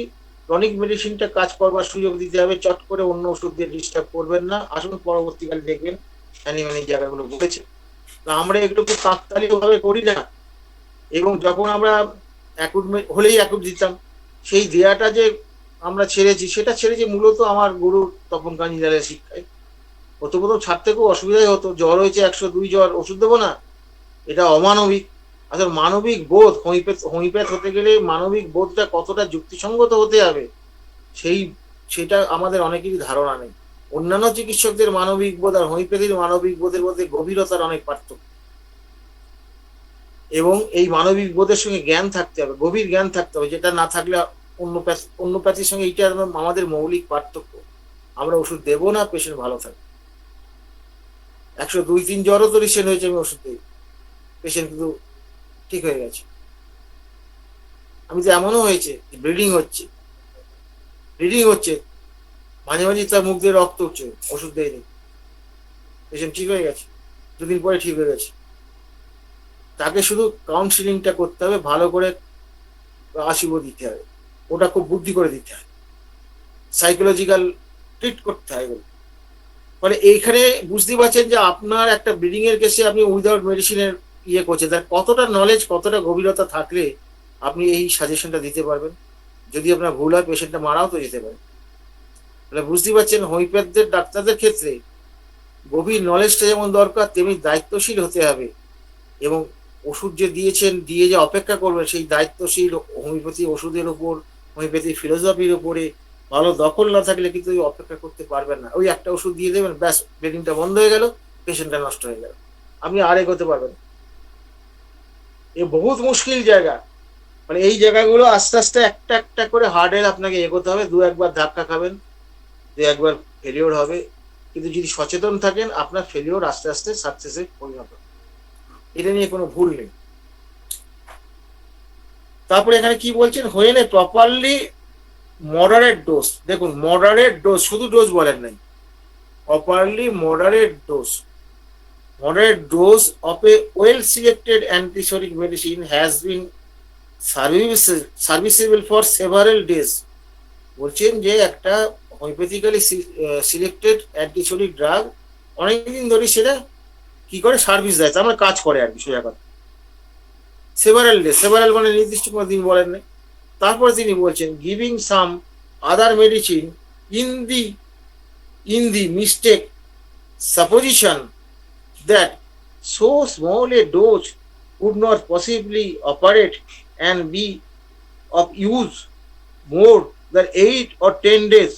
ক্রনিক মেডিসিনটা কাজ করবার সুযোগ দিতে হবে, চট করে অন্য ওষুধ দিয়ে ডিস্টার্ব করবেন না। আসুন পরবর্তীকালে দেখবেন অ্যানিম্যাল জায়গাগুলো বলেছে। তো আমরা এগুলো খুব কাকতালীয় ভাবে করি না। এবং যখন আমরা অ্যাকুট হলেই অ্যাকুট দিতাম, সেই দেয়াটা যে আমরা ছেড়েছি, সেটা ছেড়েছি মূলত আমার গুরু তপন কাঞ্জিলালের শিক্ষায়। প্রথম প্রথম ছাড়তে খুব অসুবিধাই হতো, জ্বর হয়েছে 102 জ্বর, ওষুধ দেবো না, এটা অমানবিক। আসলে মানবিক বোধ, হোমিওপ্যাথ হতে গেলে মানবিক বোধটা কতটা যুক্তিসঙ্গত হতে হবে, সেটা আমাদের অনেকেরই ধারণা নেই। অন্যান্য চিকিৎসকদের মানবিক বোধ আর হোমিওপ্যাথির মানবিক বোধের মধ্যে গভীরতার অনেক পার্থক্য। এবং এই মানবিক বোধের সঙ্গে জ্ঞান থাকতে হবে, গভীর জ্ঞান থাকতে হবে, যেটা না থাকলে অন্য প্যাথির সঙ্গে এইটা আমাদের মৌলিক পার্থক্য। আমরা ওষুধ দেবো না, পেশেন্ট ভালো থাকবে। 102-3 জ্বরও তো রিসেন্ট হয়েছে, আমি ওষুধ দিই, পেশেন্ট কিন্তু ঠিক হয়ে গেছে। আমি তো এমনও হয়েছে ব্লিডিং হচ্ছে, মাঝে মাঝে তার মুখ দিয়ে রক্ত উঠছে, ওষুধ দেয়নি, পেশেন্ট ঠিক হয়ে গেছে, দুদিন পরে ঠিক হয়ে গেছে। তাকে শুধু কাউন্সিলিংটা করতে হবে, ভালো করে আশীর্ব দিতে হবে, ওটা খুব বুদ্ধি করে দিতে হবে, সাইকোলজিক্যাল ট্রিট করতে হবে। ফলে এইখানে বুঝতে পারছেন যে আপনার একটা ব্লিডিং এর কেসে আপনি উইদাউট মেডিসিনের ইয়ে করছেন, তার কতটা নলেজ, কতটা গভীরতা থাকলে আপনি এই সাজেশনটা দিতে পারবেন। যদি আপনার ভুল হয়, পেশেন্টটা মারাও তো যেতে পারে। তাহলে বুঝতে পারছেন হোমিওপ্যাথদের ডাক্তারদের ক্ষেত্রে গভীর নলেজটা যেমন দরকার, তেমনি দায়িত্বশীল হতে হবে। এবং ওষুধ যে দিয়েছেন, দিয়ে যে অপেক্ষা করবেন, সেই দায়িত্বশীল হোমিওপ্যাথি ওষুধের উপর, হোমিওপ্যাথি ফিলোসফির উপরে ভালো দখল না থাকলে কিন্তু ওই অপেক্ষা করতে পারবেন না। ওই একটা ওষুধ দিয়ে দেবেন, ব্যাস ব্লিডিংটা বন্ধ হয়ে গেল, পেশেন্টটা নষ্ট হয়ে গেল, আপনি আর এগোতে পারবেন। এ বহুত মুশকিল জায়গা। মানে এই জায়গাগুলো আস্তে আস্তে একটা একটা করে হার্ডেল আপনাকে এগোতে হবে। দু একবার ধাক্কা খাবেন, দু একবার ফেলিওর হবে, কিন্তু যদি সচেতন থাকেন, আপনার ফেলিওর আস্তে আস্তে সাকসেসে পরিণত হবে। এটা নিয়ে কোনো ভুল নেই। তারপরে এখানে কি বলছেন, when a properly moderate dose, দেখুন মডারেট ডোজ, শুধু ডোজ বলেন নাই, properly moderate dose, moderate dose of a well selected antipsychotic medicine has been serviceable for several days। বলছেন যে একটা হোমিওপ্যাথিক্যালি সিলেক্টেড অ্যান্টিসোডিক ড্রাগ অনেকদিন ধরে সেটা কি করে সার্ভিস দেয়, তার মানে কাজ করে আর কি, সোজা কথা। সেভারাল ডে, সেভারাল মানে নির্দিষ্ট কোনো দিন বলেন নাই। তারপরে তিনি বলছেন giving some other medicine in the mistake supposition that so small a dose would not possibly operate and be of use more than 8 or 10 days।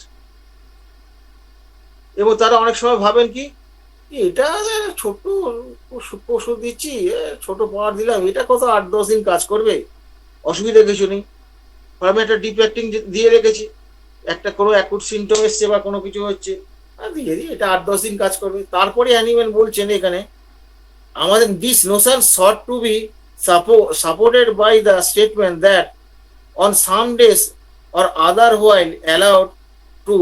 এবং তারা অনেক সময় ভাবেন কি, এটা ছোট ওষুধ দিচ্ছি, ছোট পাওয়ার দিলাম, এটা কত 8-10 দিন কাজ করবে, অসুবিধা কিছু নেই। আমি একটা ডিপ অ্যাক্টিং দিয়ে রেখেছি, একটা কোনো অ্যাকুট সিমটম এসছে বা কোনো কিছু হচ্ছে, দিয়ে দিই, এটা 8-10 দিন কাজ করবে। তারপরে অ্যানিম্যাল বলছেন এখানে আমাদের this notion sought to be supported by the statement that on some days or other while allowed to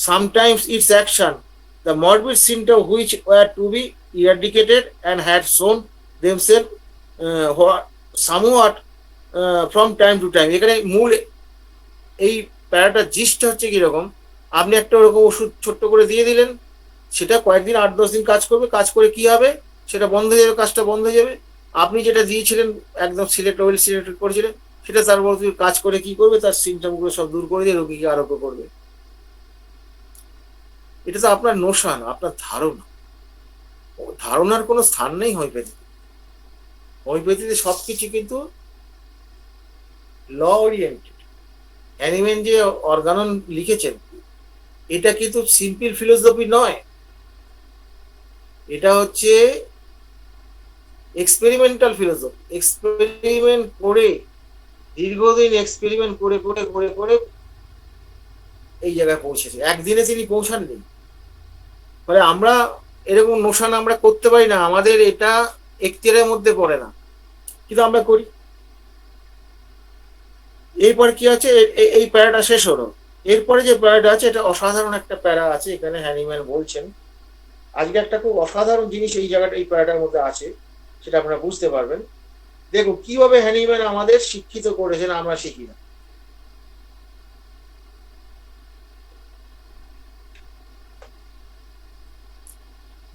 sometimes its action, the morbid symptoms which were to be eradicated and had shown themselves somewhat from time to time। এখানে মূল এই প্যারাটার gist হচ্ছে কিরকম, আপনি একটা ওরকম ওষুধ ছোট্ট করে দিয়ে দিলেন, সেটা কয়েকদিন 8-10 দিন কাজ করবে, কাজ করে কি হবে, সেটা বন্ধ হয়ে যাবে, কাজটা বন্ধ হয়ে যাবে। আপনি যেটা দিয়েছিলেন একদম ওয়েল সিলেক্টেড করেছিলেন, সেটা তার পর কাজ করে কি করবে, তার সিমটমগুলো সব দূর করে দিয়ে রোগীকে আরোগ্য করবে। এটা তো আপনার নোশন, আপনার ধারণা, ধারণার কোনো স্থান নেই হোমিওপ্যাথিতে। হোমিওপ্যাথিতে সবকিছু কিন্তু ল ওরিয়েন্টেড। হ্যানিম্যান যে অর্গানন লিখেছেন, এটা কিন্তু সিম্পল ফিলোসফি নয়, এটা হচ্ছে এক্সপেরিমেন্টাল ফিলোসফি। এক্সপেরিমেন্ট করে, দীর্ঘদিন এক্সপেরিমেন্ট করে করে করে করে এই জায়গায় পৌঁছেছে, একদিনে তিনি পৌঁছাননি। ফলে আমরা এরকম নোশন আমরা করতে পারি না, আমাদের এটা এখতিয়ারের মধ্যে পড়ে না, কিন্তু আমরা করি। এরপর কি আছে, এই প্যারাটা শেষ হলো। এরপরে যে প্যারাটা আছে, এটা অসাধারণ একটা প্যারা আছে এখানে হ্যানিম্যান বলছেন। আজকে একটা খুব অসাধারণ জিনিস এই জায়গাটা, এই প্যারাটার মধ্যে আছে, সেটা আপনারা বুঝতে পারবেন। দেখো কিভাবে হ্যানিম্যান আমাদের শিক্ষিত করেছেন, আমরা শিখি না।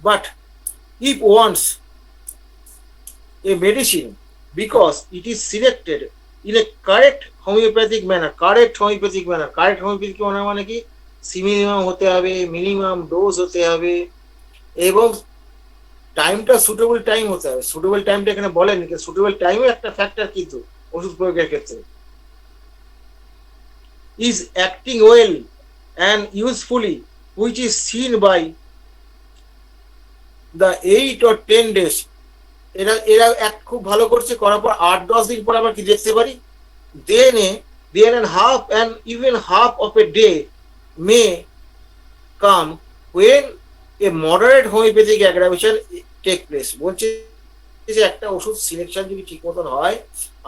But if once a medicine, because it is selected in a correct homeopathic manner, correct homeopathic মানে কি, মিনিমাম হতে হবে, মিনিমাম ডোজ হতে হবে, এবং টাইমটা সুটেবল টাইম হতে হবে। সুটেবল টাইমটা এখানে বলেন, সুটেবল টাইমও একটা ফ্যাক্টর কিন্তু ওষুধ প্রয়োগের ক্ষেত্রে। is acting well and usefully which is seen by the 8 or 10 days। এরা এরা এক খুব ভালো করছে, করার পর 8-10 দিন পর আমরা কি দেখতে পারি, then and half and even half of a day may come when a moderate homeopathic aggravation take place। বলছে যে একটা ওষুধ সিলেকশন যদি ঠিক মতন হয়,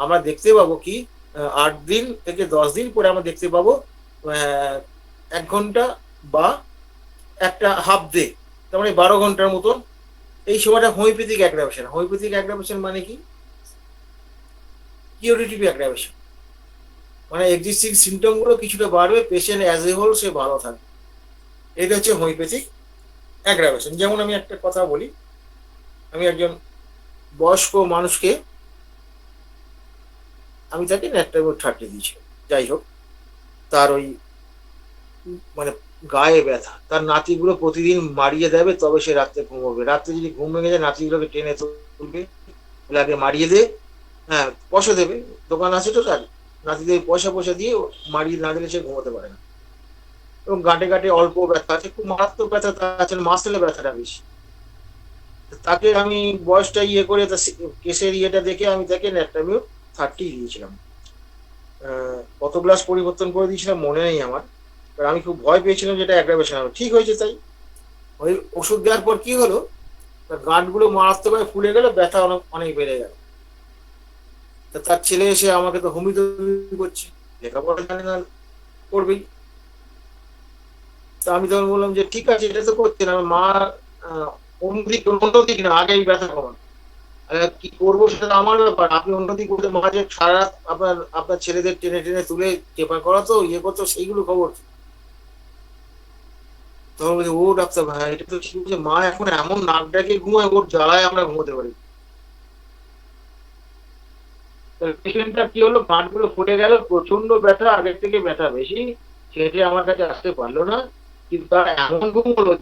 আমরা দেখতে পাবো কি 8 দিন থেকে 10 দিন পরে আমরা দেখতে পাবো 1 ঘন্টা বা একটা হাফ ডে, তার মানে 12 ঘন্টার মতন, এই সময়টা হোমিওপ্যাথিক অ্যাগ্রাভেশন। হোমিওপ্যাথিক অ্যাগ্রাভেশন মানে কি? কিউরেটিভ অ্যাগ্রাভেশন, মানে এক্সিস্টিং সিমটম গুলো কিছুটা বাড়বে, পেশেন্ট অ্যাজ এ হোল সে ভালো থাকবে। এটা হচ্ছে হোমিওপ্যাথিক অ্যাগ্রাভেশন। যেমন আমি একটা কথা বলি, আমি একজন বয়স্ক মানুষকে, আমি তাকে ন্যাট্রামিউর 30 দিয়েছিলাম, যাই হোক, তার ওই মানে গায়ে ব্যথা, তার নাতিগুলো প্রতিদিন মারিয়ে দেবে তবে সে রাত্রে ঘুমোবে। রাত্রে যদি ঘুম ভেঙে যায় নাতিগুলোকে টেনে তুলবে, আগে মারিয়ে দে, হ্যাঁ পয়সা দেবে, দোকান আছে তো তার, নাতিদের পয়সা পয়সা দিয়ে মারিয়ে না দিলে সে ঘুমোতে পারে না। এবং গাঁটে গাঁটে অল্প ব্যথা আছে, খুব মারাত্মক ব্যথা তার আছে, মাসেলে ব্যথাটা বেশি। তাকে আমি বয়সটা ইয়ে করে কেসের ইয়েটা দেখে আমি তাকে ন্যাট্রামিউর 30 দিয়েছিলাম। কত গ্লাস পরিবর্তন করে দিয়েছিলাম মনে নেই আমার, আমি খুব ভয় পেয়েছিলাম যেটা অ্যাগ্রাভেশন হবে। ঠিক হয়েছে তাই। ওই ওষুধ দেওয়ার পর কি হলো, তার গাঁটগুলো মারাত্মকভাবে ফুলে গেল, ব্যথা অনেক অনেক বেড়ে গেল। তার ছেলে এসে আমাকে তো হোমিওপ্যাথি করছে, লেখাপড়া জানে না, করবেই। তা আমি তখন বললাম যে ঠিক আছে, এটা তো করছে না, মা অন্যদিক না, আগে এই ব্যথা কমান, কি করবো সেটা তো আমার ব্যাপার, আপনি অন্যদিক করতে, মা যে সারা রাত আপনার আপনার ছেলেদের টেনে টেনে তুলে টেপা করাতো, ইয়ে করতো, সেইগুলো খবর। তখন বলছে ও ডাক্তার ভাই এটা তো ঠিক আছে, মা এখন এমন নাক ডাকে ঘুমায়, ওর জ্বালায় আমরা ঘুমোতে পারি। পেশেন্টটা কি হলো, গাঁটগুলো ফুটে গেল, প্রচন্ড ব্যথা, আগের থেকে ব্যথা বেশি, ছেলেটি আমার কাছে আসতে পারলো না, কিন্তু তার এমন ঘুম হলো,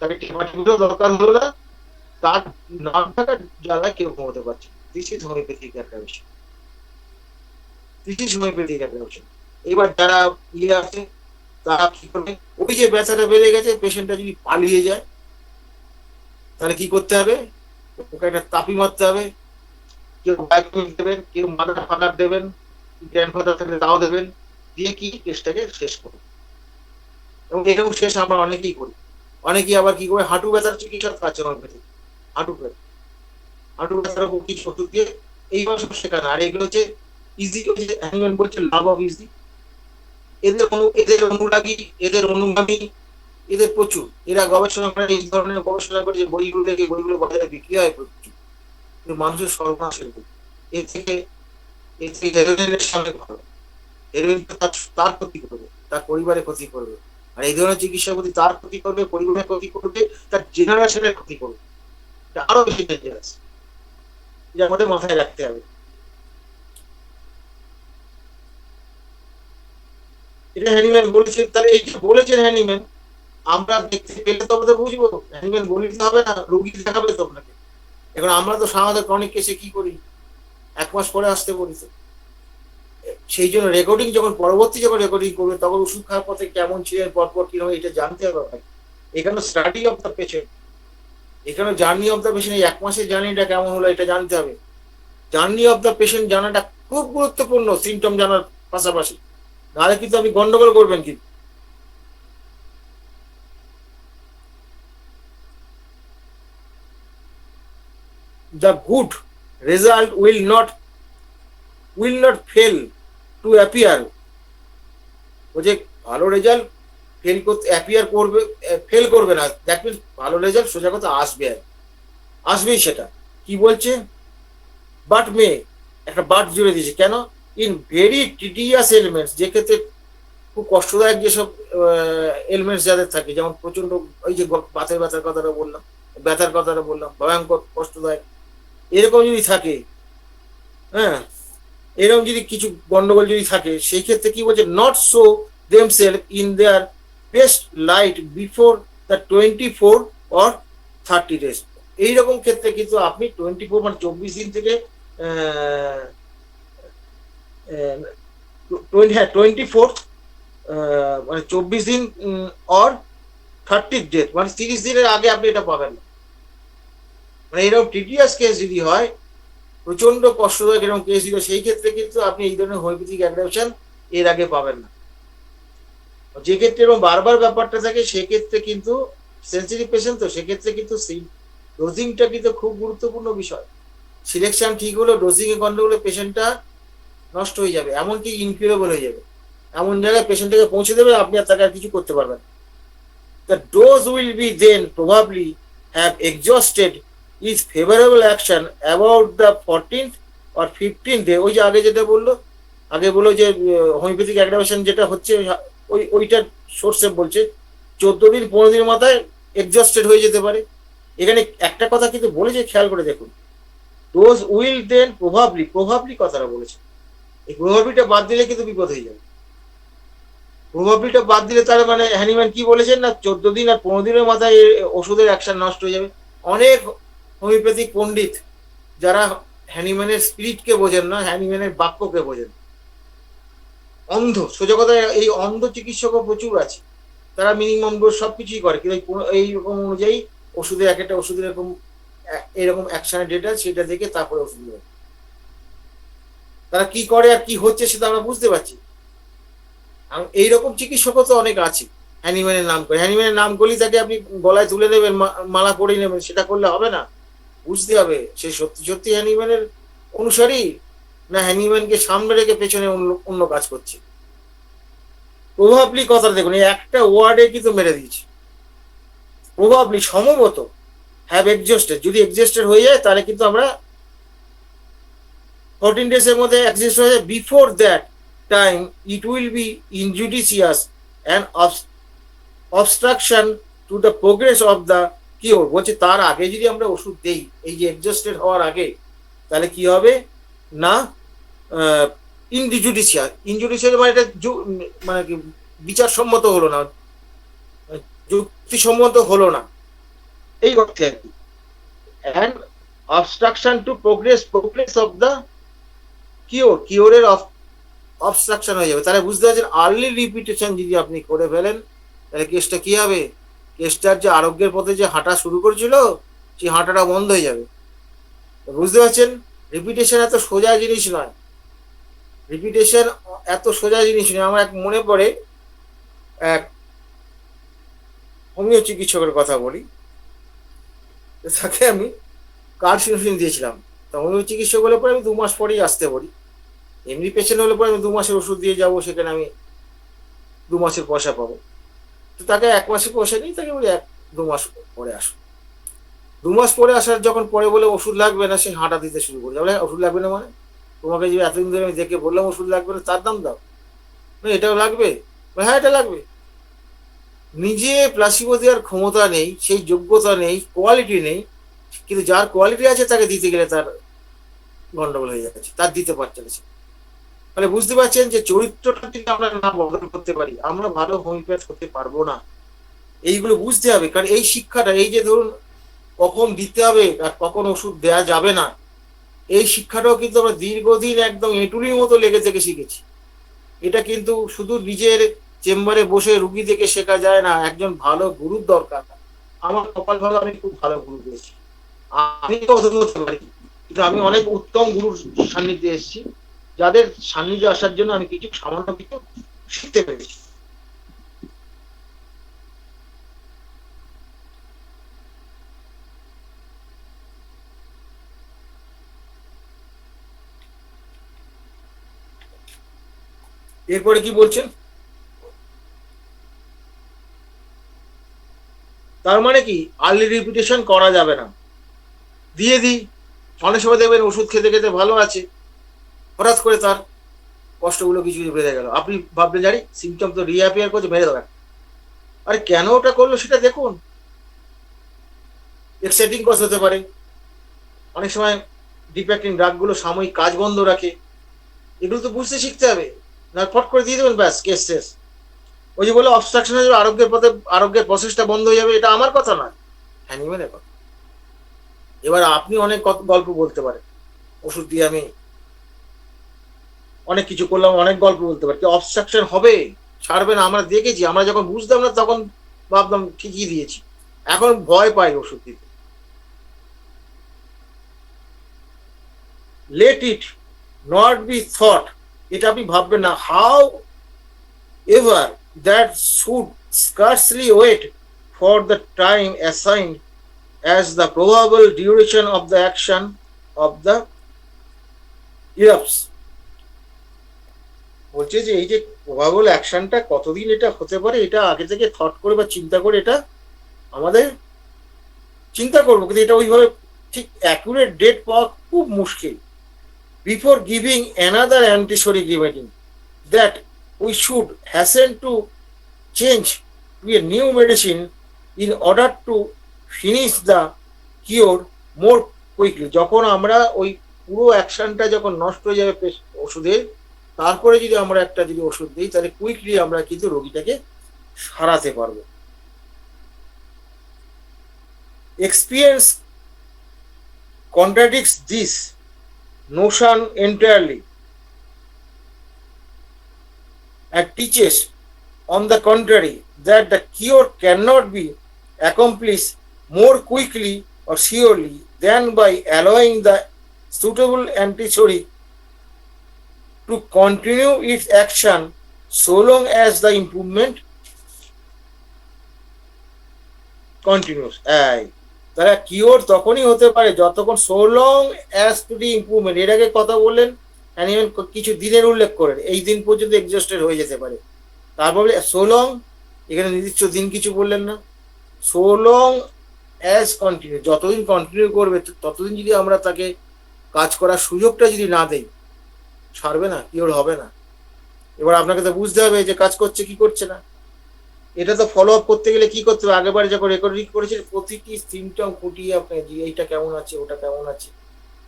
তাকে টেপা টেপিরও দরকার হলো না, তার নাক ডাকার জ্বালায় কেউ ঘুমোতে পারছে। This is homeopathic aggravation, this is homeopathic aggravation. এবার যারা ইয়ে আছে তারা কি করবে, ওই যে ব্যথাটা বেড়ে গেছে, পেশেন্টটা যদি পালিয়ে যায় তাহলে কি করতে হবে, ওকে একটা তাপি মারতে হবে, কেউ বায়োকেমিক দেবেন, কেউ মাদার ফাদার দেবেন, গ্র্যান্ডফাদার থাকলে তাও দেবেন, দিয়ে কি কেসটাকে শেষ করবে। এবং এরকম শেষ আমরা অনেকেই করি। অনেকেই আবার কি করে, হাঁটু ব্যথার চিকিৎসা আছে হোমিওপ্যাথি, হাঁটু ব্যথা, হাঁটু ব্যথার উপর কিছু ওষুধ দিয়ে এইবার সব শেখানো। আর এগুলো হচ্ছে ইজি, অ্যানিম্যাল বলছে লাভ অফ ইজি। এদের অনুরাগী, এদের অনুগামী, এদের প্রচুর, এরা গবেষণা করে, এই ধরনের গবেষণা করে যে বইগুলো দেখে, বইগুলো বাজারে বিক্রি হয় প্রচুর, কিন্তু মানুষের সর্বনাশের বই। এর থেকে হেরোইনের সামনে ভালো, হেরোইন তার ক্ষতি করবে, তার পরিবারের ক্ষতি করবে, আর এই ধরনের চিকিৎসার প্রতি তার ক্ষতি করবে, পরিবারের ক্ষতি করবে, তার জেনারেশনের ক্ষতি করবে, এটা আরো বেশি ডেঞ্জারাস, এটা আমাদের মাথায় রাখতে হবে। এটা হ্যানিম্যান বলেছেন, তাহলে এই যে বলেছেন হ্যানিম্যান, আমরা দেখতে পেলে তবে তো বুঝবো, হ্যানিম্যান বলিতে হবে না, রোগী দেখাবে তো আপনাকে। এখন আমরা তো সাধারণত ক্রনিক কেসে কি করি, 1 মাস পরে আসতে বলি তো, সেই জন্য রেকর্ডিং যখন পরবর্তী যখন রেকর্ডিং করবে তখন ওষুধ খাওয়ার পথে কেমন ছিলেন, পরপর কিরকম, এটা জানতে হবে আপনাকে। এখানে স্টাডি অফ দ্য পেশেন্ট, এখানে জার্নি অফ দ্য পেশেন্ট, এই 1 মাসের জার্নিটা কেমন হলো এটা জানতে হবে। জার্নি অফ দ্য পেশেন্ট জানাটা খুব গুরুত্বপূর্ণ, সিমটম জানার পাশাপাশি, নাহলে কিন্তু আপনি গন্ডগোল করবেন। কিন্তু the good result will not fail to appear, ও যে ভালো রেজাল্ট ফেল করতে অ্যাপিয়ার করবে, ফেল করবে না, দ্যাট মিনস ভালো রেজাল্ট সোজা কথা আসবে, আর আসবেই। সেটা কি বলছে, বাট মে, একটা বাট জুড়ে দিয়েছে, কেন, ইন ভেরি টিডিয়াস এলিমেন্টস, যে ক্ষেত্রে খুব কষ্টদায়ক যেসব এলিমেন্টস যাদের থাকে, যেমন প্রচন্ড ওই যে বাতের ব্যথার কথাটা বললাম, ব্যথার কথাটা বললাম, ভয়ঙ্কর কষ্টদায়ক, এরকম যদি থাকে, হ্যাঁ, এরকম যদি কিছু গন্ডগোল যদি থাকে, সেই ক্ষেত্রে কি বলছে, not show themselves in their best light before the 24 or 30 days। এইরকম ক্ষেত্রে কিন্তু আপনি 24 মানে 24 দিন থেকে 24 মানে 24 দিন or 30 days মানে 30 দিনের আগে আপনি এটা পাবেন না। মানে এরকম টিডিয়াস কেস যদি হয়, প্রচন্ড কষ্টদায়ক এরকম কেস ছিল, সেই ক্ষেত্রে কিন্তু আপনি এই ধরনের হোমিওপ্যাথিক অ্যাগ্রাভেশন এর আগে পাবেন না। যে ক্ষেত্রে এরকম বারবার ব্যাপারটা থাকে সেক্ষেত্রে কিন্তু সেন্সিটিভ পেশেন্ট, তো সেক্ষেত্রে কিন্তু সেই ডোজিংটা কিন্তু খুব গুরুত্বপূর্ণ বিষয়। সিলেকশন ঠিক হলো, ডোজিং এ গন্ডগোলে পেশেন্টটা নষ্ট হয়ে যাবে, এমনকি ইনকিউরেবল হয়ে যাবে। এমন জায়গায় পেশেন্টটাকে পৌঁছে দেবে আপনি আর তাকে আর কিছু করতে পারবেন। The dose will be then probably have exhausted its favorable action about the 14th or 15th day। ওই যে আগে যেটা বললো, আগে বললো যে হোমিওপ্যাথিক অ্যাগ্রাভেশন যেটা হচ্ছে ওইটার সোর্সে বলছে 14 দিন 15 দিনের মাথায় এক্সস্টেড হয়ে যেতে পারে। এখানে একটা কথা কিন্তু বলেছে, খেয়াল করে দেখুন, ডোজ উইল দেন প্রভাবলি কথাটা বলেছে। এই প্রভাবলিটা বাদ দিলে কিন্তু বিপদ হয়ে যাবে। প্রভাবলিটা বাদ দিলে তার মানে হ্যানিম্যান কি বলেছেন না 14 দিন আর 15 দিনের মাথায় ওষুধের অ্যাকশন নষ্ট হয়ে যাবে। অনেক হোমিওপ্যাথিক পণ্ডিত যারা হ্যানিম্যানের স্পিরিটকে বোঝেন না, হ্যানিম্যানের বাক্যকে বোঝেন, অন্ধ, সোজা কথা এই অন্ধ চিকিৎসকও প্রচুর আছে। তারা মিনিমাম ডোজ সবকিছুই করে, কিন্তু এইরকম অনুযায়ী ওষুধের এক একটা ওষুধের এরকম অ্যাকশনের ডেটা সেটা দেখে তারপরে ওষুধ দেবে। তারা কি করে আর কি হচ্ছে সেটা আমরা বুঝতে পারছি। এইরকম চিকিৎসকও তো অনেক আছে হ্যানিম্যানের নাম করে। হ্যানিম্যানের নাম করলেই তাকে আপনি গলায় তুলে নেবেন, মালা পরিয়ে নেবেন, সেটা করলে হবে না। বুঝতে হবে সে সত্যি সত্যি হ্যানিম্যানের অনুসারী না হ্যানিম্যানকে সামনে রেখে পেছনে অন্য কাজ করছে। প্রভাবলি কথাটা দেখুন, এই একটা ওয়ার্ডে কিন্তু মেরে দিয়েছে। প্রভাবলি সম্ভবত হ্যাভ এক্সস্টেড, যদি এক্সস্টেড হয়ে যায় তাহলে কিন্তু আমরা 14 days এর মধ্যে এক্সিস্ট হয়ে যায়। Before that time it will be injudicious and obstruction to the progress of the cure. বলছে তার আগে যদি আমরা ওষুধ দেই এই যে এক্সস্টেড হওয়ার আগে, তাহলে কি হবে না ইনজুডিশিয়াস মানে এটা মানে কি বিচারসম্মত হলো না, যুক্তিসম্মত হলো না, এই অর্থে আর কি। And obstruction to progress of the কিওরের অবস্ট্রাকশন হয়ে যাবে। তাহলে বুঝতে পারছেন আর্লি রিপিটেশন যদি আপনি করে ফেলেন তাহলে কেসটা কি হবে, কেসটার যে আরোগ্যের পথে যে হাঁটা শুরু করেছিল সেই হাঁটাটা বন্ধ হয়ে যাবে। বুঝতে পারছেন রিপিটেশন এত সোজা জিনিস নয়, রিপিটেশন এত সোজা জিনিস নয়। আমার এক মনে পড়ে এক হোমিও চিকিৎসকের কথা বলি, তাকে আমি কার্ড দিয়েছিলাম। তা হোমিও চিকিৎসক হলে পরে আমি 2 মাস পরেই আসতে পারি, এমনি পেশেন্ট হলে পরে আমি 2 মাসের ওষুধ দিয়ে যাবো, সেখানে আমি 2 মাসের পয়সা পাবো। তো তাকে 1 মাসের পয়সা নিই, তাকে বলি 2 মাস পরে আসো। 2 মাস পরে আসার যখন পরে বলে ওষুধ লাগবে না, সে হাঁটা দিতে শুরু করে যাবে। ওষুধ লাগবে না মানে তোমাকে যে এতদিন ধরে আমি দেখে বললাম ওষুধ লাগবে না, তার দাম দাও না, এটাও লাগবে, হ্যাঁ এটা লাগবে। নিজে প্লাসিবো দেওয়ার ক্ষমতা নেই, সেই যোগ্যতা নেই, কোয়ালিটি নেই, কিন্তু যার কোয়ালিটি আছে তাকে দিতে গেলে তার গন্ডগোল হয়ে যাচ্ছে, তার দিতে পারছে না। মানে বুঝতে পারছেন যে চরিত্রটা যদি আমরা না বদল করতে পারি আমরা ভালো হোমিওপ্যাথ হতে পারবো না। এইগুলো বুঝতে হবে, কারণ এই শিক্ষাটা, এই যে ধরুন কখন দিতে হবে আর কখন ওষুধ দেওয়া যাবে না, এই শিক্ষাটাও কিন্তু আমরা দীর্ঘদিন একদম এঁটুলির মতো লেগে থেকে শিখেছি। এটা কিন্তু শুধু নিজের চেম্বারে বসে রুগী দেখে শেখা যায় না, একজন ভালো গুরুর দরকার। আমার কপাল ভালো, আমি খুব ভালো গুরু পেয়েছি। আমি তো অধম হতে পারি, কিন্তু আমি অনেক উত্তম গুরুর সান্নিধ্যে এসেছি, যাদের সান্নিধ্যে আসার জন্য আমি কিছু সামান্য কিছু শিখতে পেরেছি। এরপরে কি বলছেন, তার মানে কি আর্লি রিপিটেশন করা যাবে না, দিয়ে দিই। অনেক সময় দেখবেন ওষুধ খেতে খেতে ভালো আছে, হঠাৎ করে তার কষ্টগুলো কিছু বেড়ে গেল, আপনি ভাবলেন জানি সিমটম তো রিঅ্যাপিয়ার করছে, মেরে দেবেন। আরে কেন ওটা করলো সেটা দেখুন। এক্সাইটিং কজ হতে পারে, অনেক সময় ডিফেক্টিং ড্রাগগুলো সাময়িক কাজ বন্ধ রাখে, এগুলো তো বুঝতে শিখতে হবে, না ফট করে দিয়ে দেবেন ব্যাস কেস শেষ। ওই যে বলে অবস্ট্রাকশন হয়ে যাবে, আরোগ্যের পথে আরোগ্যের প্রসেসটা বন্ধ হয়ে যাবে, এটা আমার কথা নয়, হ্যানিম্যানের কথা। এবার আপনি অনেক গল্প বলতে পারেন, ওষুধ দিয়ে আমি অনেক কিছু করলাম, অনেক গল্প বলতে পারি, অবস্ট্রাকশন হবে, ছাড়বে না। আমরা দেখেছি, আমরা যখন বুঝতাম না তখন ভাবতাম ঠিকই দিয়েছি, এখন ভয় পাই ওষুধ দিতে। Let it not be thought, এটা আপনি ভাববেন না, however that should scarcely wait for the time assigned as the probable duration of the action of the erupts. বলছে যে এই যে প্রবাবল অ্যাকশনটা কতদিন এটা হতে পারে, এটা আগে থেকে থট করে বা চিন্তা করে এটা আমাদের চিন্তা করবো, কিন্তু এটা ওইভাবে ঠিক অ্যাকুরেট ডেট পাওয়া খুব মুশকিল। Before giving another antipsoric remedy that we should hasten to change to a new medicine in order to finish the cure more quickly. যখন আমরা ওই পুরো অ্যাকশনটা যখন নষ্ট হয়ে যাবে ওষুধের, তারপরে যদি আমরা একটা যদি ওষুধ দিই তাহলে কুইকলি আমরা কিন্তু রোগীটাকে সারাতে পারবো। Experience contradicts this notion entirely and teaches, on the contrary, that the cure cannot be accomplished more quickly or surely than by allowing the suitable antipsychotic to continue its action so long as the improvement continues. তারা cure তখনই হতে পারে যতক্ষণ so long as to the improvement, এর আগে কথা বললেন animal কিছু দিনের উল্লেখ করেন, এই দিন পর্যন্ত এক্সস্টেড হয়ে যেতে পারে। তারপর সো লং, এখানে নির্দিষ্ট দিন কিছু বললেন না, সো লং অ্যাজ কন্টিনিউ, যতদিন কন্টিনিউ করবে ততদিন যদি আমরা তাকে কাজ করার সুযোগটা যদি না দেই, সারবে না, কিওর হবে না। এবার আপনাকে তো বুঝতে হবে যে কাজ করছে কি করছে না। এটা তো ফলো আপ করতে গেলে কি করতে হবে, আগেরবার যখন রেকর্ডিং করেছিল প্রতিটি সিমটম ফুটিয়ে আপনাকে এইটা কেমন আছে ওটা কেমন আছে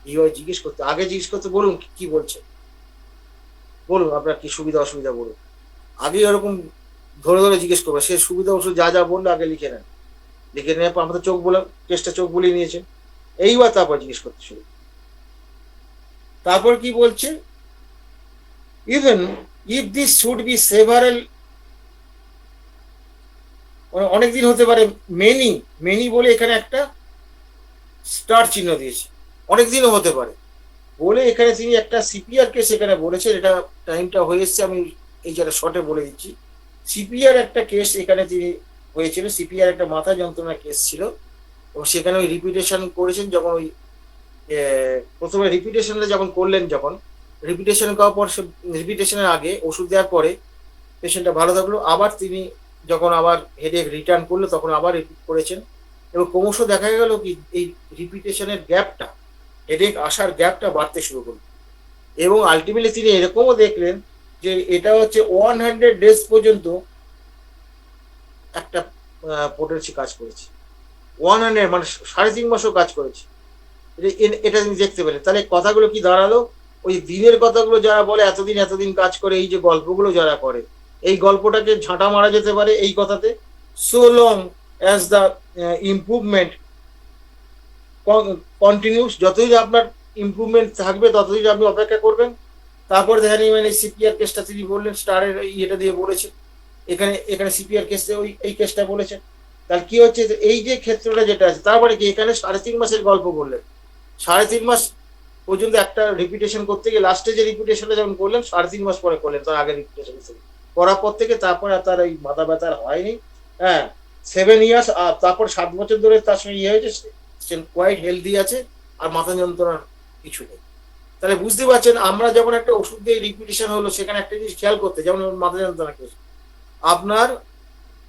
এইভাবে জিজ্ঞেস করতে, আগে জিজ্ঞেস করতে বলুন কি বলছে, বলুন আপনার কি সুবিধা অসুবিধা বলুন, আগে ওরকম ধরে ধরে জিজ্ঞেস করবে, সে সুবিধা অসুবিধা যা যা বললো আগে লিখে নেন, লিখে নেওয়ার পর আমাদের চোখ বলে টেস্টটা চোখ বলিয়ে নিয়েছে, এইবার তারপর জিজ্ঞেস করতে শুরু। তারপর কি বলছে, even if this should be several, অনেক দিন হতে পারে, মেনি মেনি বলে এখানে একটা স্টার চিহ্ন দিয়েছে, অনেক দিনও হতে পারে বলে এখানে তিনি একটা সিপিআর কেস এখানে বলেছেন। এটা টাইমটা হয়ে এসছে, আমি এই জায়গাটা শর্টে বলে দিচ্ছি। সিপিআর একটা কেস এখানে তিনি হয়েছিল, সিপিআর একটা মাথা যন্ত্রণার কেস ছিল এবং সেখানে ওই রিপিটেশন করেছেন, যখন ওই প্রথমে রিপিটেশনটা যখন করলেন, যখন রিপিটেশন করার পর সে রিপিটেশনের আগে ওষুধ দেওয়ার পরে পেশেন্টটা ভালো থাকলো, আবার তিনি যখন আবার হেডেক রিটার্ন করলো তখন আবার রিপিট করেছেন এবং ক্রমশ দেখা গেল কি এই রিপিটেশনের গ্যাপটা, হেডেক আসার গ্যাপটা বাড়তে শুরু করলো এবং আলটিমেটলি তিনি এরকমও দেখলেন যে এটা হচ্ছে 100 ডেজ পর্যন্ত একটা পোটেন্সি কাজ করেছে, 100 মানে 3.5 মাসও কাজ করেছে। এটা তিনি দেখতে পেলেন। তাহলে কথাগুলো কি দাঁড়ালো, ওই দিনের কথাগুলো যারা বলে এতদিন এতদিন কাজ করে, এই যে গল্পগুলো যারা করে, এই গল্পটাকে ঝাঁটা মারা যেতে পারে এই কথাতে, so long as the improvement continuous, যতদিন আপনার ইমপ্রুভমেন্ট থাকবে ততদিন আপনি অপেক্ষা করবেন। তারপরে দেখেন মানে সিপিআর কেসটা তিনি বললেন, স্টারের ইয়েটা দিয়ে বলেছেন, এখানে এখানে সিপিআর কেসে ওই এই কেসটা বলেছেন। তাহলে কি হচ্ছে, এই যে ক্ষেত্রটা যেটা আছে, তারপরে কি এখানে 3.5 মাসের গল্প বললেন, 3.5 মাস পর্যন্ত একটা রিপিটেশন করতে গিয়ে লাস্টে যে রিপিটেশনটা যখন করলেন 3.5 মাস পরে করলেন, তার আগে রিপিটেশন করার পর থেকে তারপরে তার এই মাথা ব্যথার হয়নি। হ্যাঁ, 7 ইয়ার্স, তারপর 7 বছর ধরে তার সঙ্গে ইয়ে হয়েছে, সে কোয়াইট হেলদি আছে আর মাথা যন্ত্রণার কিছু নেই। তাহলে বুঝতে পারছেন, আমরা যখন একটা ওষুধ দিয়ে রিপিটেশন হলো, সেখানে একটা জিনিস খেয়াল করতে, যেমন মাথা যন্ত্রণা কেস আপনার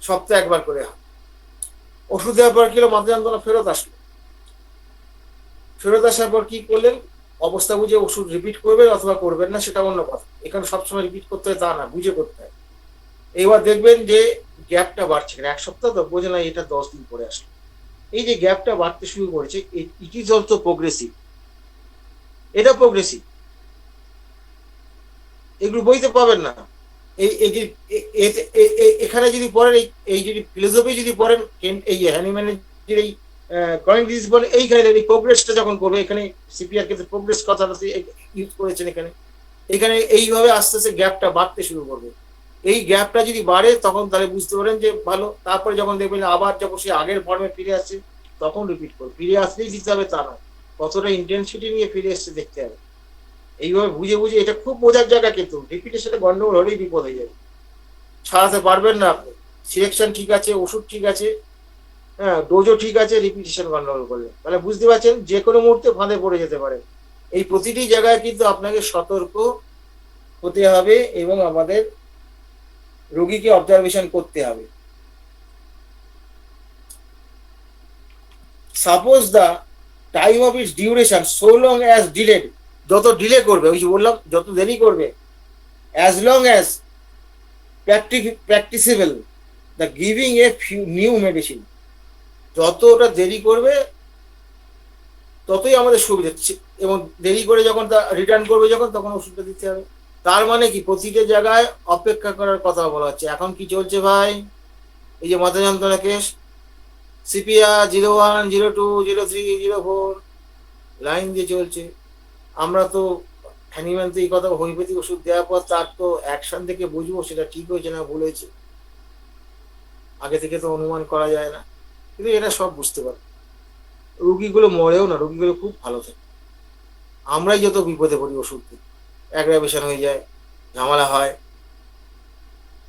সপ্তাহে একবার করে ওষুধ দেওয়ার পর কি হলো, মাথা যন্ত্রণা ফেরত আসলো, ফেরত আসার পর কি করলেন, অবস্থা বুঝে ওষুধ রিপিট করবেন অথবা করবেন না সেটা অন্য কথা, এখানে সবসময় রিপিট করতে হয় তা না, বুঝে করতে হয়। এবার দেখবেন যে গ্যাপটা বাড়ছে, 1 সপ্তাহ তো বোঝে না, এটা 10 দিন পরে আসলো, এই যে গ্যাপটা বাড়তে শুরু করেছে, ইট ইজ অলসো প্রোগ্রেসিভ, এটা প্রোগ্রেসিভ, এগুলো বইতে পাবেন না। এই যে এখানে যদি পড়েন, এই যদি ফিলোসফি যদি পড়েন, এই হ্যানিম্যানের যে এই ক্রনিক ডিজিজ বলে, এইখানে এই প্রোগ্রেসটা যখন করবে, এখানে সিপিআর ক্ষেত্রে প্রোগ্রেস কথাটা ইউজ করেছেন এখানে, এখানে এইভাবে আস্তে আস্তে গ্যাপটা বাড়তে শুরু করবে। এই গ্যাপটা যদি বাড়ে তখন তাহলে বুঝতে পারেন যে ভালো। তারপরে যখন দেখবেন আবার যখন সে আগের ফর্মে ফিরে আসছে তখন রিপিট করবে, ফিরে আসলেই দিতে হবে তা নয়, কতটা ইন্টেন্সিটি নিয়ে ফিরে এসছে দেখতে হবে। এইভাবে বুঝে বুঝে, এটা খুব বোঝার জায়গা, কিন্তু রিপিটেশনে গন্ডগোল হলেই বিপদ হয়ে যাবে, ছাড়াতে পারবেন না আপনি। সিলেকশন ঠিক আছে, ওষুধ ঠিক আছে, হ্যাঁ ডোজও ঠিক আছে, রিপিটেশন গন্ডগোল করলে তাহলে বুঝতে পারছেন যে কোনো মুহূর্তে ফাঁদে পড়ে যেতে পারে। এই প্রতিটি জায়গায় কিন্তু আপনাকে সতর্ক হতে হবে এবং আমাদের রোগীকে অবজারভেশন করতে হবে। Suppose the time of its duration so long as delayed, যত ডিলে করবে, ওই যে বললাম যত দেরি করবে, as long as practicable the giving a new medicine, যত ওটা দেরি করবে ততই আমাদের সুবিধা, এবং দেরি করে যখন তা রিটার্ন করবে যখন, তখন ওষুধটা দিতে হবে। তার মানে কি, প্রতিটা জায়গায় অপেক্ষা করার কথা বলা হচ্ছে। এখন কি চলছে ভাই, এই যে মাথা যন্ত্রণা কেস, সিপিআর 01, 02, 03, 04 লাইন দিয়ে চলছে। আমরা তো হ্যানিম্যান তো এই কথা, হোমিওপ্যাথি ওষুধ দেওয়ার পর তার তো অ্যাকশন থেকে বুঝবো সেটা ঠিক হয়েছে না ভুল হয়েছে, আগে থেকে তো অনুমান করা যায় না, কিন্তু এটা সব বুঝতে পারে। রুগীগুলো মরেও না, রুগীগুলো খুব ভালো থাকে, আমরাই যত বিপদে পড়ি ওষুধ দিয়ে, অ্যাগ্রাভেশন হয়ে যায়, ঝামেলা হয়।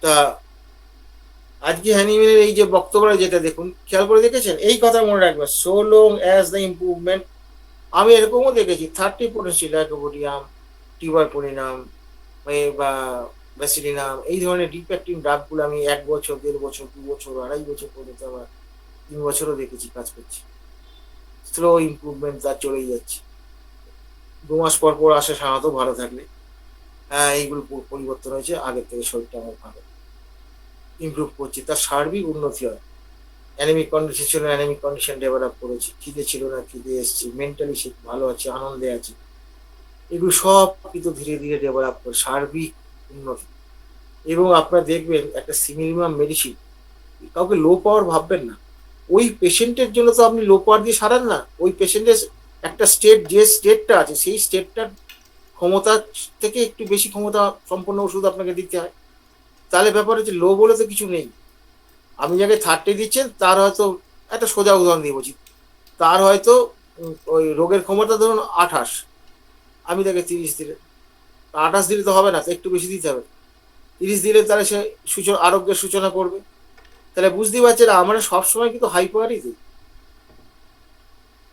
তা আজকে হ্যানিম্যানের এই যে বক্তব্যটা, যেটা দেখুন খেয়াল করে দেখেছেন, এই কথা মনে রাখবেন, so long as the improvement. আমি এরকমও দেখেছি 30 পোটেনশিয়াল লাইকোপোডিয়াম, টিউবারকুলিনাম বা ব্যাসিলিনাম, এই ধরনের ডিফেক্টিভ ড্রাগগুলো আমি 1 বছর, 1.5 বছর, 2 বছর, 2.5 বছর পর্যন্ত, আবার 3 বছরও দেখেছি কাজ করছি, স্লো ইম্প্রুভমেন্ট তার চলেই যাচ্ছে। 2 মাস পর পর আসে সাধারণত ভালো থাকলে, হ্যাঁ এইগুলো পরিবর্তন হয়েছে, আগের থেকে শরীরটা আমার ভালো, ইমপ্রুভ করছে, তার সার্বিক উন্নতি হয়। অ্যানিমিক কন্ডিশন ছিল, অ্যানিমিক কন্ডিশন ডেভেলপ করেছে, খিদে ছিল না খিদে এসছে, মেন্টালি সে ভালো আছে, আনন্দে আছে, এগুলো সব কিন্তু ধীরে ধীরে ডেভেলপ করে সার্বিক উন্নতি। এবং আপনারা দেখবেন একটা সিমিলিমাম মেডিসিন, কাউকে লো পাওয়ার ভাববেন না, ওই পেশেন্টের জন্য তো আপনি লো পাওয়ার দিয়ে সারান না, ওই পেশেন্টের একটা স্টেট, যে স্টেটটা আছে সেই স্টেটটার ক্ষমতা থেকে একটু বেশি ক্ষমতা সম্পন্ন ওষুধ আপনাকে দিতে হয়। তাহলে ব্যাপার হচ্ছে লো বলে তো কিছু নেই, আপনি যাকে 30 দিচ্ছেন তার হয়তো, একটা সোজা উদাহরণ দিয়ে বলছি, তার হয়তো ওই রোগের ক্ষমতা ধরুন 28, আমি তাকে 30 দিলে, 28 দিলে তো হবে না, একটু বেশি দিতে হবে, 30 দিলে তাহলে সে আরোগ্যের সূচনা করবে। তাহলে বুঝতেই পারছেন আমরা সবসময় কিন্তু হাই পাওয়ারই দিই।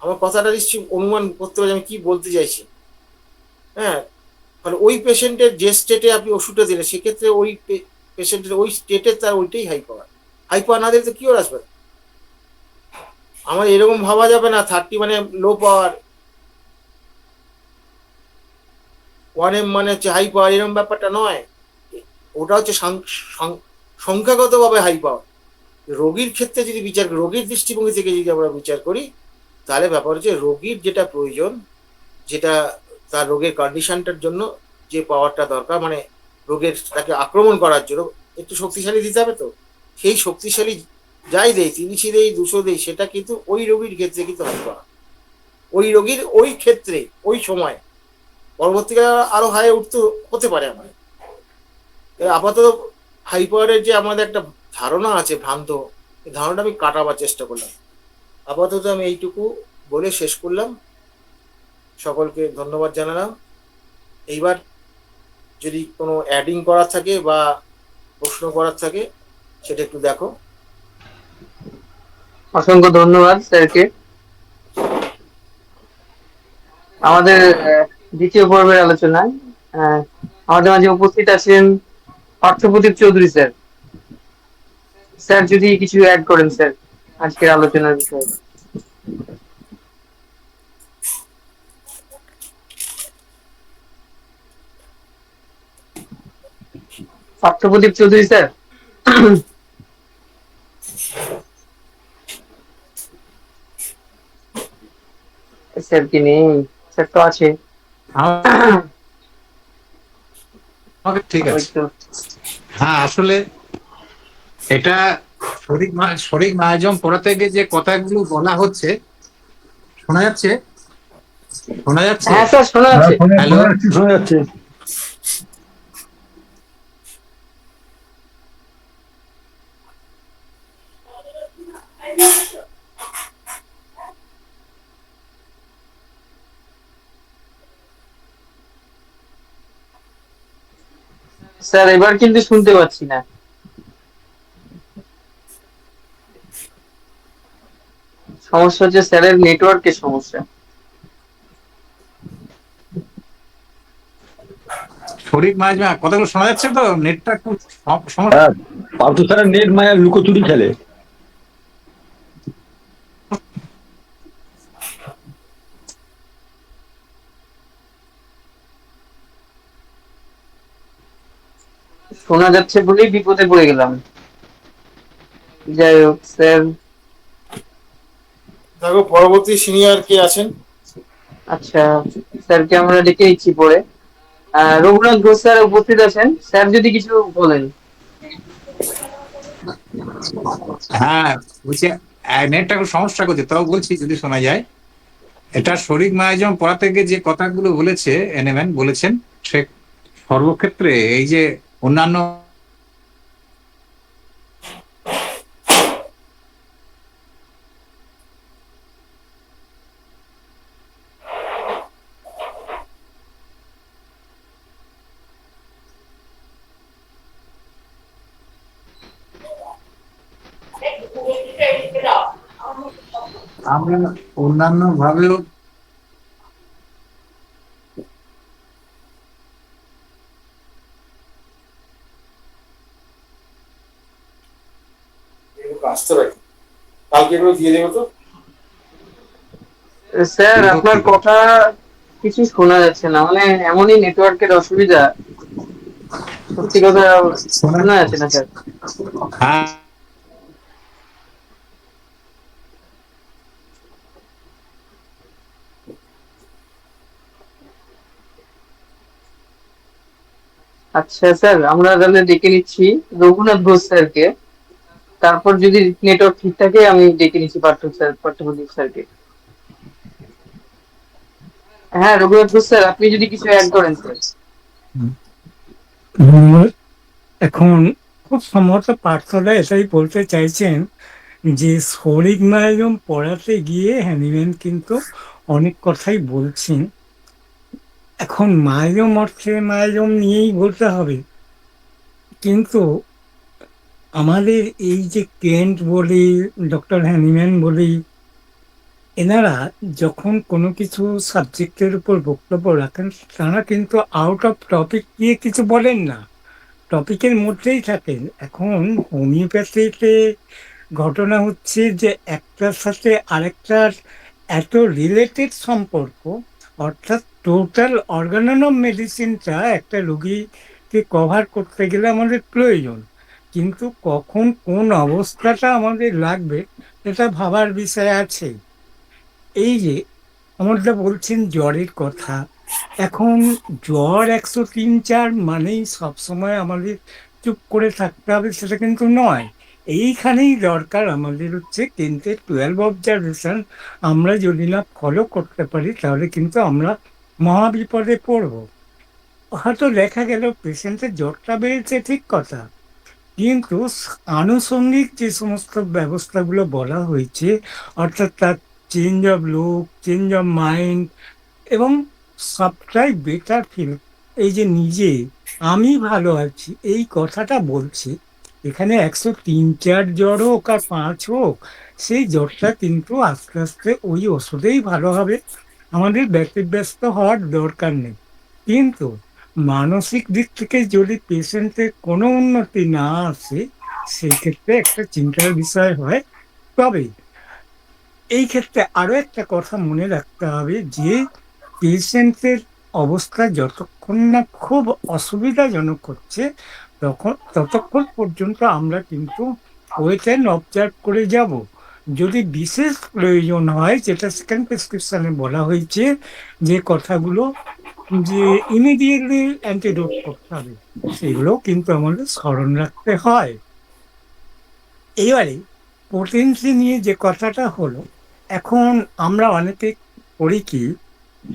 আমার কথাটা নিশ্চয়ই অনুমান করতে পারছি আমি কি বলতে চাইছি। হ্যাঁ, মানে ওই পেশেন্টের যে স্টেটে আপনি ওষুধটা দিলেন, সেক্ষেত্রে ওই পেশেন্টের ওই স্টেটে তার ওইটাই হাই পাওয়ার, হাই পাওয়ার না দিলে তো কি ওর আসবে। আমার এরকম ভাবা যাবে না 30 মানে লো পাওয়ার, 1M মানে হচ্ছে হাই পাওয়ার, এরকম ব্যাপারটা নয়। ওটা হচ্ছে সংখ্যাগতভাবে হাই পাওয়ার। রোগীর ক্ষেত্রে যদি বিচার করি, রোগীর দৃষ্টিভঙ্গি থেকে যদি আমরা বিচার করি, তাহলে ব্যাপার হচ্ছে রোগীর যেটা প্রয়োজন, যেটা তার রোগের কন্ডিশনটার জন্য যে পাওয়ারটা দরকার, মানে রোগের তাকে আক্রমণ করার জন্য একটু শক্তিশালী দিতে হবে, তো সেই শক্তিশালী যাই দেয়, 30 দেই 200 দেই, সেটা কিন্তু ওই রোগীর ক্ষেত্রে কিন্তু হাই পাওয়ার, ওই রোগীর ওই ক্ষেত্রে ওই সময়, পরবর্তীকালে আরো হাই উঠতে হতে পারে আমার। আপাতত হাই পাওয়ারের যে আমাদের একটা ধারণা আছে ভ্রান্ত, এই ধারণাটা আমি কাটাবার চেষ্টা করলাম। আপাতত আমি এইটুকু বলে শেষ করলাম, সকলকে ধন্যবাদ জানালাম। এইবার যদি কোনো অ্যাডিং করার থাকে বা প্রশ্ন করার থাকে সেটা একটু দেখো। অসংখ্য ধন্যবাদ স্যারকে। আমাদের দ্বিতীয় পর্বের আলোচনায় আমাদের মাঝে উপস্থিত আছেন পার্থপ্রদীপ চৌধুরী স্যার। স্যার যদি কিছু অ্যাড করেন স্যার আজকের আলোচনার বিষয়ে। পার্থপ্রদীপ চৌধুরী স্যার। স্যার কি নেই? স্যার তো আছে। ঠিক আছে। হ্যাঁ, আসলে এটা শরিক মাহাজম পড়াতে গিয়ে যে কথাগুলো বলা হচ্ছে, শোনা যাচ্ছে? শোনা যাচ্ছে? হ্যাঁ স্যার শোনা যাচ্ছে। হ্যালো, শোনা যাচ্ছে। স্যার এবার কিন্তু শুনতে পাচ্ছি না। সমস্যা হচ্ছে স্যারের নেটওয়ার্কের সমস্যা। শরীর মাঝে কথাগুলো শোনা যাচ্ছে তো? নেটটা খুব সমস্যা। হ্যাঁ, পার্থ স্যারের নেট মায়া লুকোচুরি খেলে। শোনা যাচ্ছে বলেই বিপদে পড়ে গেলাম। যাই হোক স্যার। দেখো পরবর্তী সিনিয়র কে আছেন? আচ্ছা, স্যারকে আমরা ডেকে নিচ্ছি পরে। রঘুনাথ ঘোষ স্যার উপস্থিত আছেন, স্যার যদি কিছু বলেন। হ্যাঁ, বলছি নেটটা খুব সমস্যা করছে, তাও বলছি যদি শোনা যায়। এটা শরীর মায়াজম পড়া থেকে যে কথাগুলো বলেছে এনএমএন বলেছেন, সে সর্বক্ষেত্রে এই যে অন্যান্য আমরা অন্যান্য ভাবেও আসতে পারি, কালকে এগুলো দিয়ে দেবো তো। স্যার আপনার কথা কিছু শোনা যাচ্ছে না, মানে এমনই নেটওয়ার্কের অসুবিধা, সত্যি কথা শোনা যাচ্ছে না স্যার। হ্যাঁ, আচ্ছা স্যার, আমরা তাহলে ডেকে নিচ্ছি রঘুনাথ ঘোষ স্যারকে। তারপর যদি নেটওয়ার্ক ঠিক থাকে আমি ডেকে নিচ্ছি পার্থপ্রদীপ স্যারকে। হ্যাঁ রঘুনাথ ঘোষ স্যার, আপনি যদি কিছু অ্যাড করেন স্যার। এখন খুব সম্ভবত পার্থদা এটাই বলতে চাইছেন যে শরিক মায়াজম পড়াতে গিয়ে হ্যানিম্যান কিন্তু অনেক কথাই বলছেন। এখন মায়াজম অর্থে মায়াজম নিয়েই বলতে হবে, কিন্তু আমাদের এই যে কেন্ট বলি, ডক্টর হ্যানিম্যান বলি, এনারা যখন কোনো কিছু সাবজেক্টের উপর বক্তব্য রাখেন, তারা কিন্তু আউট অফ টপিক দিয়ে কিছু বলেন না, টপিকের মধ্যেই থাকেন। এখন হোমিওপ্যাথিতে ঘটনা হচ্ছে যে একটার সাথে আরেকটার এত রিলেটেড সম্পর্ক, অর্থাৎ টোটাল অর্গানন অফ মেডিসিনটা একটা রোগীকে কভার করতে গেলে আমাদের প্রয়োজন, কিন্তু কখন কোন অবস্থাটা আমাদের লাগবে এটা ভাবার বিষয় আছে। এই যে আমাদের বলছেন জ্বরের কথা, এখন জ্বর 103-4 মানেই সবসময় আমাদের চুপ করে থাকতে হবে সেটা কিন্তু নয়। এইখানেই দরকার আমাদের হচ্ছে কিন্তু 12 অবজারভেশন। আমরা যদি না ফলো করতে পারি তাহলে কিন্তু আমরা মহাবিপদে পড়বো। হয়তো দেখা গেল পেশেন্টের জ্বরটা বেড়েছে, ঠিক কথা, কিন্তু আনুষঙ্গিক যে সমস্ত ব্যবস্থাগুলো বলা হয়েছে, অর্থাৎ তার change of look, change of mind এবং সবটাই বেটার ফিল, এই যে নিজে আমি ভালো আছি এই কথাটা বলছি, এখানে 103-4 জ্বর হোক আর 5 হোক, সেই জ্বরটা কিন্তু আস্তে আস্তে ওই ওষুধেই ভালো হবে, আমাদের ব্যতিব্যস্ত হওয়ার দরকার নেই। কিন্তু মানসিক দিক থেকে যদি পেশেন্টের কোনো উন্নতি না আসে, সেই ক্ষেত্রে একটা চিন্তার বিষয় হয়। তবে এই ক্ষেত্রে আরো একটা কথা মনে রাখতে হবে যে পেশেন্টের অবস্থা যতক্ষণ না খুব অসুবিধাজনক হচ্ছে ততক্ষণ পর্যন্ত আমরা কিন্তু ওয়েট অ্যান্ড অবজার্ভ করে যাব। যদি বিশেষ প্রয়োজন হয়, যেটা সেকেন্ড প্রেসক্রিপশনে বলা হয়েছে যে কথাগুলো, যে ইমিডিয়েটলি অ্যান্টিডোট করতে হবে, সেগুলো কিন্তু আমাদের স্মরণ রাখতে হয়। এইবারে পোটেন্সি নিয়ে যে কথাটা হলো, এখন আমরা অনেকে করি কি,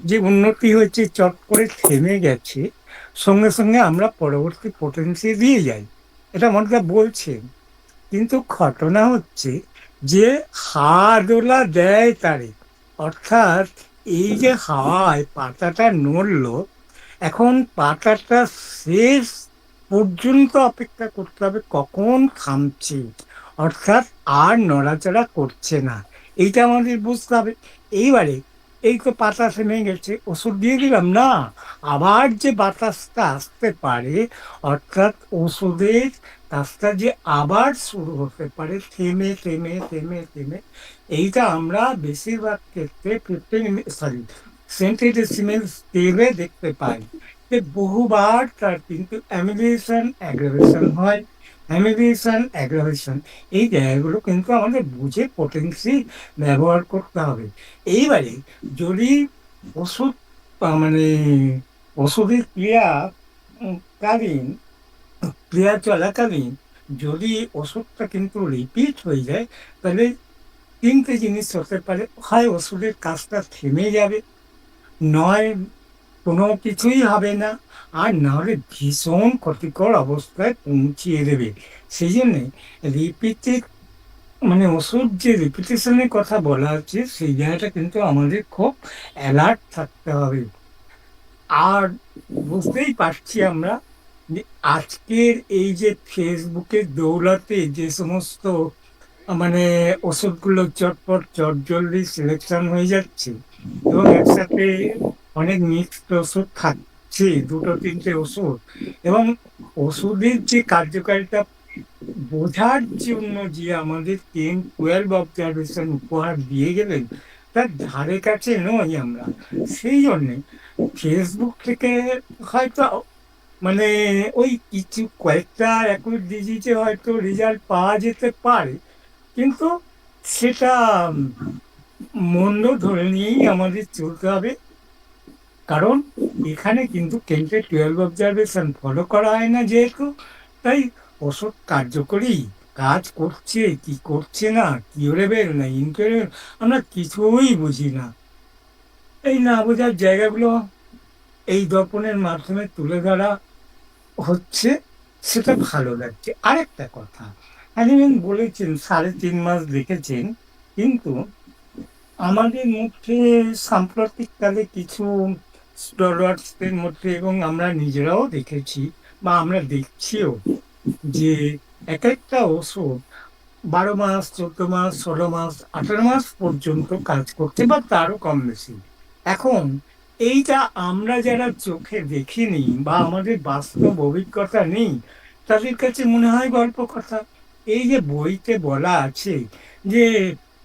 যে উন্নতি হয়েছে চট করে থেমে গেছে, সঙ্গে সঙ্গে আমরা পরবর্তী পোটেন্সি দিয়ে যাই, এটা মনটা বলছেন। কিন্তু ঘটনা হচ্ছে যে হাওয়া দোলা দেয় তারে, অর্থাৎ এই যে হাওয়ায় পাতাটা নড়লো, এখন পাতাটা শেষ পর্যন্ত অপেক্ষা করতে হবে কখন থামছে, অর্থাৎ আর নড়াচড়া করছে না, এইটা আমাদের বুঝতে হবে। এইবারে এই তো পাতা থেমে গেছে, ওষুধ দিয়ে দিলাম না, আবার যে বাতাসটা আসতে পারে, অর্থাৎ ওষুধের কাজটা যে আবার শুরু হতে পারে থেমে থেমে থেমে থেমে, এইটা আমরা বেশিরভাগ ক্ষেত্রে 50 সেন্টিডেসিমেল স্কেলে দেখতে পাই। যে বহুবার তার কিন্তু অ্যামিলিয়েশন অ্যাগ্রাভেশন হয়, অ্যামিলিয়েশন অ্যাগ্রাভেশন, এই জায়গাগুলো কিন্তু আমাদের বুঝে পোটেন্সি ব্যবহার করতে হবে। এইবারে যদি ওষুধ মানে ওষুধের কালীন ক্রিয়া চলাকালীন যদি ওষুধটা কিন্তু রিপিট হয়ে যায়, তাহলে তিনটে জিনিস হতে পারে: হয় ওষুধের কাজটা থেমে যাবে, নয় কোনো কিছুই হবে না, আর না হলে ভীষণ ক্ষতিকর অবস্থায় পৌঁছিয়ে দেবে। সেই জন্যে রিপিটেড মানে ওষুধ যে রিপিটেশনের কথা বলা হচ্ছে, সেই জায়গাটা কিন্তু আমাদের খুব অ্যালার্ট থাকতে হবে। আর বুঝতেই পারছি আমরা যে আজকের এই যে ফেসবুকের দৌলতে যে সমস্ত মানে ওষুধগুলো চটপট চটজলদি সিলেকশন হয়ে যাচ্ছে, এবং একসাথে অনেক মিক্সড ওষুধ খাচ্ছি, দুটো তিনটে ওষুধ, এবং ওষুধের যে কার্যকারিতা বোঝার জন্য যে আমাদের 10-12 অবজারভেশন উপহার দিয়ে গেলেন, তার ধারে কাছে নই আমরা। সেই জন্যে ফেসবুক থেকে হয়তো মানে ওই কিছু কয়েকটা একই ডিজিটে হয়তো রেজাল্ট পাওয়া যেতে পারে, কিন্তু সেটা মন্দ ধরে নিয়েই আমাদের চলতে হবে। কারণ এখানে কিন্তু 10-12 অবজারভেশন ফলো করা হয় না যেহেতু, তাই ওষুধ কার্যকরী কাজ করছে কি করছে না, কিউরেবল না ইনকিউরেবল, আমরা কিছুই বুঝি না। এই না বোঝার জায়গাগুলো এই দর্পণের মাধ্যমে তুলে ধরা হচ্ছে, সেটা ভালো লাগছে। আরেকটা কথা, একজন বলেছেন 3.5 মাস দেখেছেন, কিন্তু আমাদের মধ্যে সাম্প্রতিককালে কিছু স্টলার্সদের মধ্যে, এবং আমরা নিজেরাও দেখেছি বা আমরা দেখছিও, যে এক একটা ওষুধ 12 মাস, 14 মাস, 16 মাস, 18 মাস পর্যন্ত কাজ করছে, বা তারও কম বেশি। এখন এইটা আমরা যারা চোখে দেখিনি বা আমাদের বাস্তব অভিজ্ঞতা নেই, তাদের কাছে মনে হয় গল্প কথা। এই যে বইতে বলা আছে যে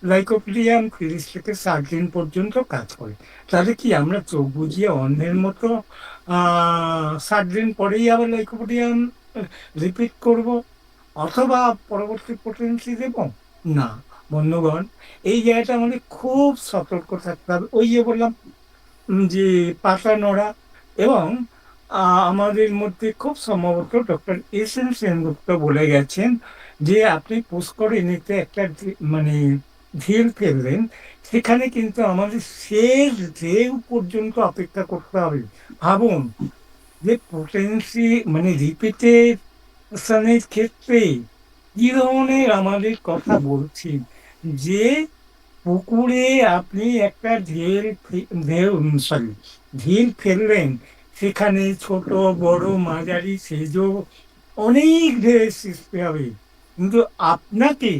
লাইকোপিডিয়াম 30 থেকে 60 দিন পর্যন্ত কাজ করে, তাহলে কি আমরা চোখ বুজিয়ে অন্ধের মতো 60 দিন পরেই আবার লাইকোপিডিয়াম রিপিট করব, অথবা পরবর্তী পোটেন্সি দেব? না বন্ধুগণ, এই জায়গাটা আমাদের খুব সতর্ক থাকতে হবে। ওই যে বললাম যে পাতা নড়া, এবং আমাদের মধ্যে খুব সম্ভবত ডক্টর এস.এন. সেনগুপ্ত বলে গেছেন যে আপনি পুষ্করিণীতে একটা মানে ঢিল ফেললেন, সেখানে কিন্তু আমাদের শেষ ঢেউ পর্যন্ত অপেক্ষা করতে হবে। ভাবুন যে পোটেন্সি মানে রিপিটেশনের ক্ষেত্রে কি ধরনের আমাদের কথা বলছি, যে পুকুরে আপনি একটা ঢিল ফেললেন, সেখানে ছোট বড় মাঝারি সেজো অনেক ঢেউয়ের সৃষ্টি হবে, কিন্তু আপনাকে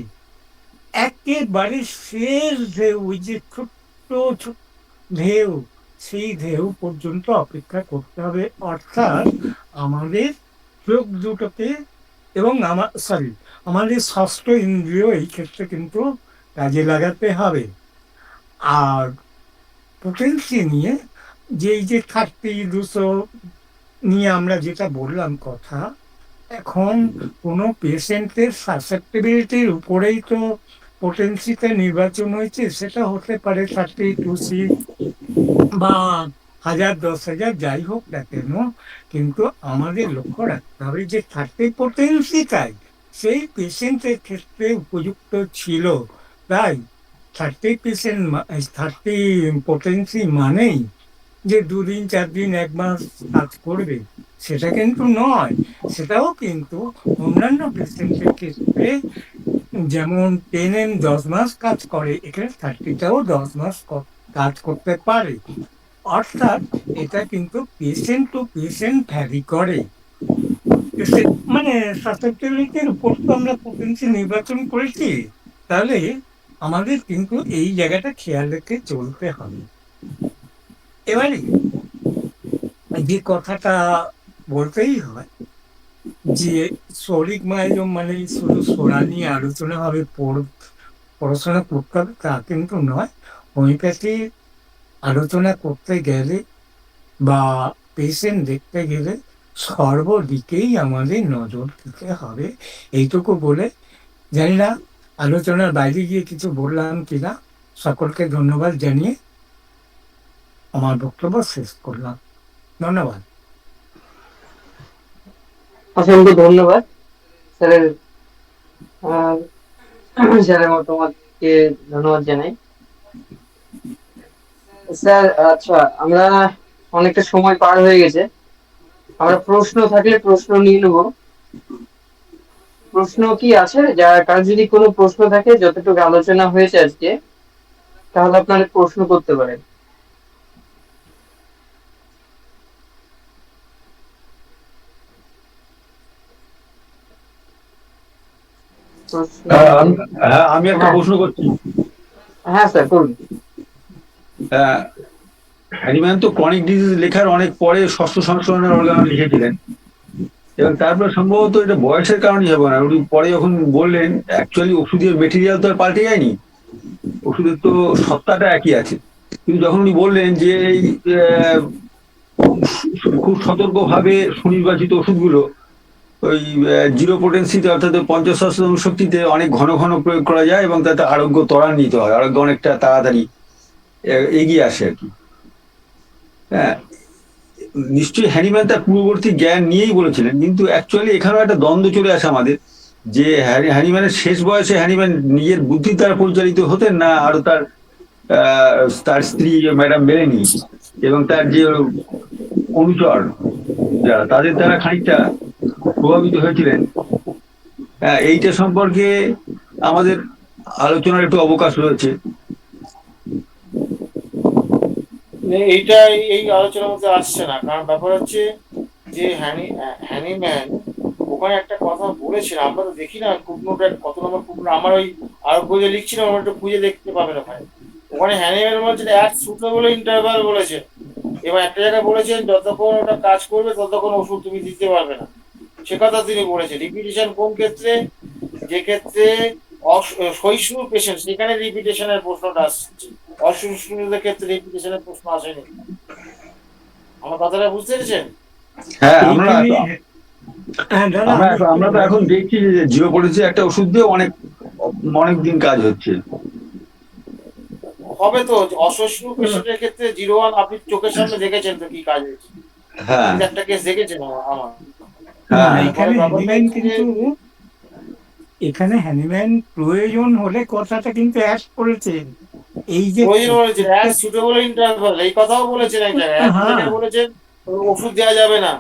একেবারে শেষ ঢেউ, ওই যে ছোট্ট ছোট্ট ঢেউ, সেই ঢেউ পর্যন্ত অপেক্ষা করতে হবে। অর্থাৎ আমাদের চোখ দুটোকে এবং আমাদের ষষ্ঠ ইন্দ্রিয় এই ক্ষেত্রে কিন্তু কাজে লাগাতে হবে। আর পোটেন্সি নিয়ে যে এই যে 30-200 নিয়ে আমরা যেটা বললাম কথা, এখন কোনো পেশেন্টের সাসেপ্টেবিলিটির উপরেই তো পোটেন্সিতে নির্বাচন হয়েছে। সেটা হতে পারে 30-2C বা 1000-10,000 যাই হোক না কেন, কিন্তু আমাদের লক্ষ্য রাখতে হবে যে 30 পোটেন্সিটাই সেই পেশেন্টের ক্ষেত্রে উপযুক্ত ছিল। তাই 30 পোটেন্সি মানেই যে 2 দিন 4 দিন 1 মাস কাজ করবে, সেটা কিন্তু নয়। সেটাও কিন্তু অন্যান্য পেশেন্টের ক্ষেত্রে যেমন 10M 10 মাস কাজ করে, এখানে 30টাও 10 মাস কাজ করতে পারে। অর্থাৎ এটা কিন্তু পেশেন্ট টু পেশেন্ট ভ্যারি করে। মানে সাসেপ্টেবিলিটির উপর তো আমরা পোটেন্সি নির্বাচন করেছি, তাহলে আমাদের কিন্তু এই জায়গাটা খেয়াল রেখে চলতে হবে। এবারে যে কথাটা বলতেই হয় যে শরিক মায়োজম মানে শুধু সোরা নিয়ে আলোচনা হবে, পড়াশোনা করতে হবে তা কিন্তু নয়। হোমিওপ্যাথি আলোচনা করতে গেলে বা পেশেন্ট দেখতে গেলে সর্বদিকেই আমাদের নজর দিতে হবে। এইটুকু বলে, জানি না আলোচনার বাইরে গিয়ে কিছু বললাম কিনা, সকলকে ধন্যবাদ জানিয়ে আমার বক্তব্য শেষ করলাম। ধন্যবাদ। অসংখ্য ধন্যবাদ স্যারের আহ, স্যারের মতামতকে ধন্যবাদ জানাই। স্যার আচ্ছা, আমরা অনেকটা সময় পার হয়ে গেছে, আমরা প্রশ্ন থাকলে প্রশ্ন নিয়ে নেবো। প্রশ্ন কি আছে? যার কার যদি কোনো প্রশ্ন থাকে, যতটুকু আলোচনা হয়েছে আজকে, তাহলে আপনারা প্রশ্ন করতে পারেন। প্রশ্ন আমি একটা প্রশ্ন করছি। হ্যাঁ স্যার করুন। হ্যানিম্যান তো ক্রনিক ডিজিজ লেখার অনেক পরে ষষ্ঠ সংস্করণের অর্গান লিখেছিলেন, এবং তারপরে সম্ভবত এটা বয়সের কারণেই হবে না। উনি পরে যখন বললেন অ্যাকচুয়ালি ওষুধের মেটেরিয়াল তো আর পাল্টে যায়নি, ওষুধের তো সত্তাটা একই আছে। কিন্তু যখন উনি বললেন যে এই খুব সতর্কভাবে সুনির্বাচিত ওষুধগুলো ওই জিরো পোটেন্সিতে অর্থাৎ 50 শক্তিতে অনেক ঘন ঘন প্রয়োগ করা যায় এবং তাতে আরোগ্য ত্বরান্বিত হয়, আরোগ্য অনেকটা তাড়াতাড়ি এগিয়ে আসে আর কি। হ্যাঁ, নিশ্চয়ই হ্যানিম্যান তার পূর্ববর্তী জ্ঞান নিয়েই বলেছিলেন, কিন্তু অ্যাকচুয়ালি এখানেও একটা দ্বন্দ্ব চলে আসে আমাদের যে হ্যানিম্যানের শেষ বয়সে হ্যানিম্যান নিজের বুদ্ধির দ্বারা পরিচালিত হতেন না আরো তার তার স্ত্রী ম্যাডাম মেলেনি এবং তার যে অনুচর যারা তাদের দ্বারা খানিকটা প্রভাবিত হয়েছিলেন। এইটা সম্পর্কে আমাদের আলোচনার একটু অবকাশ রয়েছে। এইটা এই আলোচনার মধ্যে আসছে না, কারণ ব্যাপার হচ্ছে যে হ্যানিম্যান ওখানে একটা কথা বলেছেন, আমরা তো দেখি না কুটনোটা কত নম্বর কুটনো, আমার ওই আরোগ্য যে লিখছিলাম আমার একটু খুঁজে দেখতে পাবেন ওখানে। ওখানে হ্যানিম্যান বলছেন এক সুটেবল ইন্টারভাল বলেছেন, এবং একটা জায়গায় বলেছেন যতক্ষণ ওটা কাজ করবে ততক্ষণ ওষুধ তুমি দিতে পারবে না, সে কথা তিনি বলেছেন। রিপিটেশন কোন ক্ষেত্রে? যে ক্ষেত্রে সহিষ্ণু পেশেন্ট, সেখানে রিপিটেশনের প্রশ্নটা আসছে, অসহিষ্ণুদের ক্ষেত্রে রিপিটেশনের প্রশ্ন আসেনি। আমার কথাটা বুঝতে পেরেছেন? হ্যাঁ, হ্যাঁ দাদা, আমরা তো এখন দেখছি যে জিরো পোটেন্সি একটা ওষুধ দিয়ে অনেক অনেক দিন কাজ হচ্ছে। হবে তো, অসহিষ্ণু পেশেন্টের ক্ষেত্রে 01 আপনি চোখের সামনে দেখেছেন তো কি কাজ হয়েছে, হ্যাঁ আপনি একটা কেস দেখেছেন আমার। হ্যাঁ এখানে হ্যানিম্যান কিন্তু, এখানে হ্যানিম্যান প্রয়োজন হলে কথাটা কিন্তু অ্যাড করেছেন। এই যে প্রয়োজন বলেছেন এক সুটেবল ইন্টারভাল, এই কথাও বলেছেন এক জায়গায়, এক জায়গায় বলেছেন ওষুধ দেওয়া যাবে না।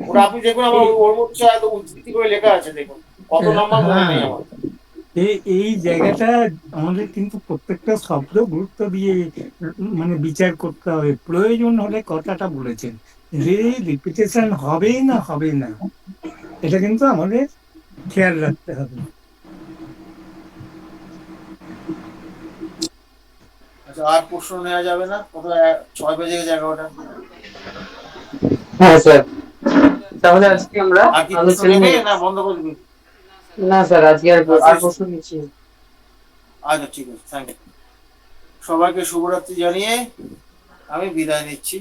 ওটা আপনি দেখুন, আমার ওর মধ্যে এত উদ্ধৃতি করে লেখা আছে, দেখুন কত নাম্বার মনে নেই আমার। এই জায়গাটা আমাদের কিন্তু প্রত্যেকটা শব্দ গুরুত্ব দিয়ে মানে বিচার করতে হবে। প্রয়োজন হলে কথাটা বলেছেন, রিপিটেশন হবেই না হবে না, এটা কিন্তু আমাদের খেয়াল রাখতে হবে। আচ্ছা, আর প্রশ্ন নেওয়া যাবে না? কত 6 বেজে গেছে, 11টা। হ্যাঁ স্যার, তাহলে আজকে আমরা আর কি প্রশ্ন আলোচনা নেবে না বন্ধ করে দিবি? না স্যার, আজকে আর প্রশ্ন নিচ্ছি না। আচ্ছা ঠিক আছে, থ্যাংক ইউ। সবাইকে শুভরাত্রি জানিয়ে আমি বিদায় নিচ্ছি।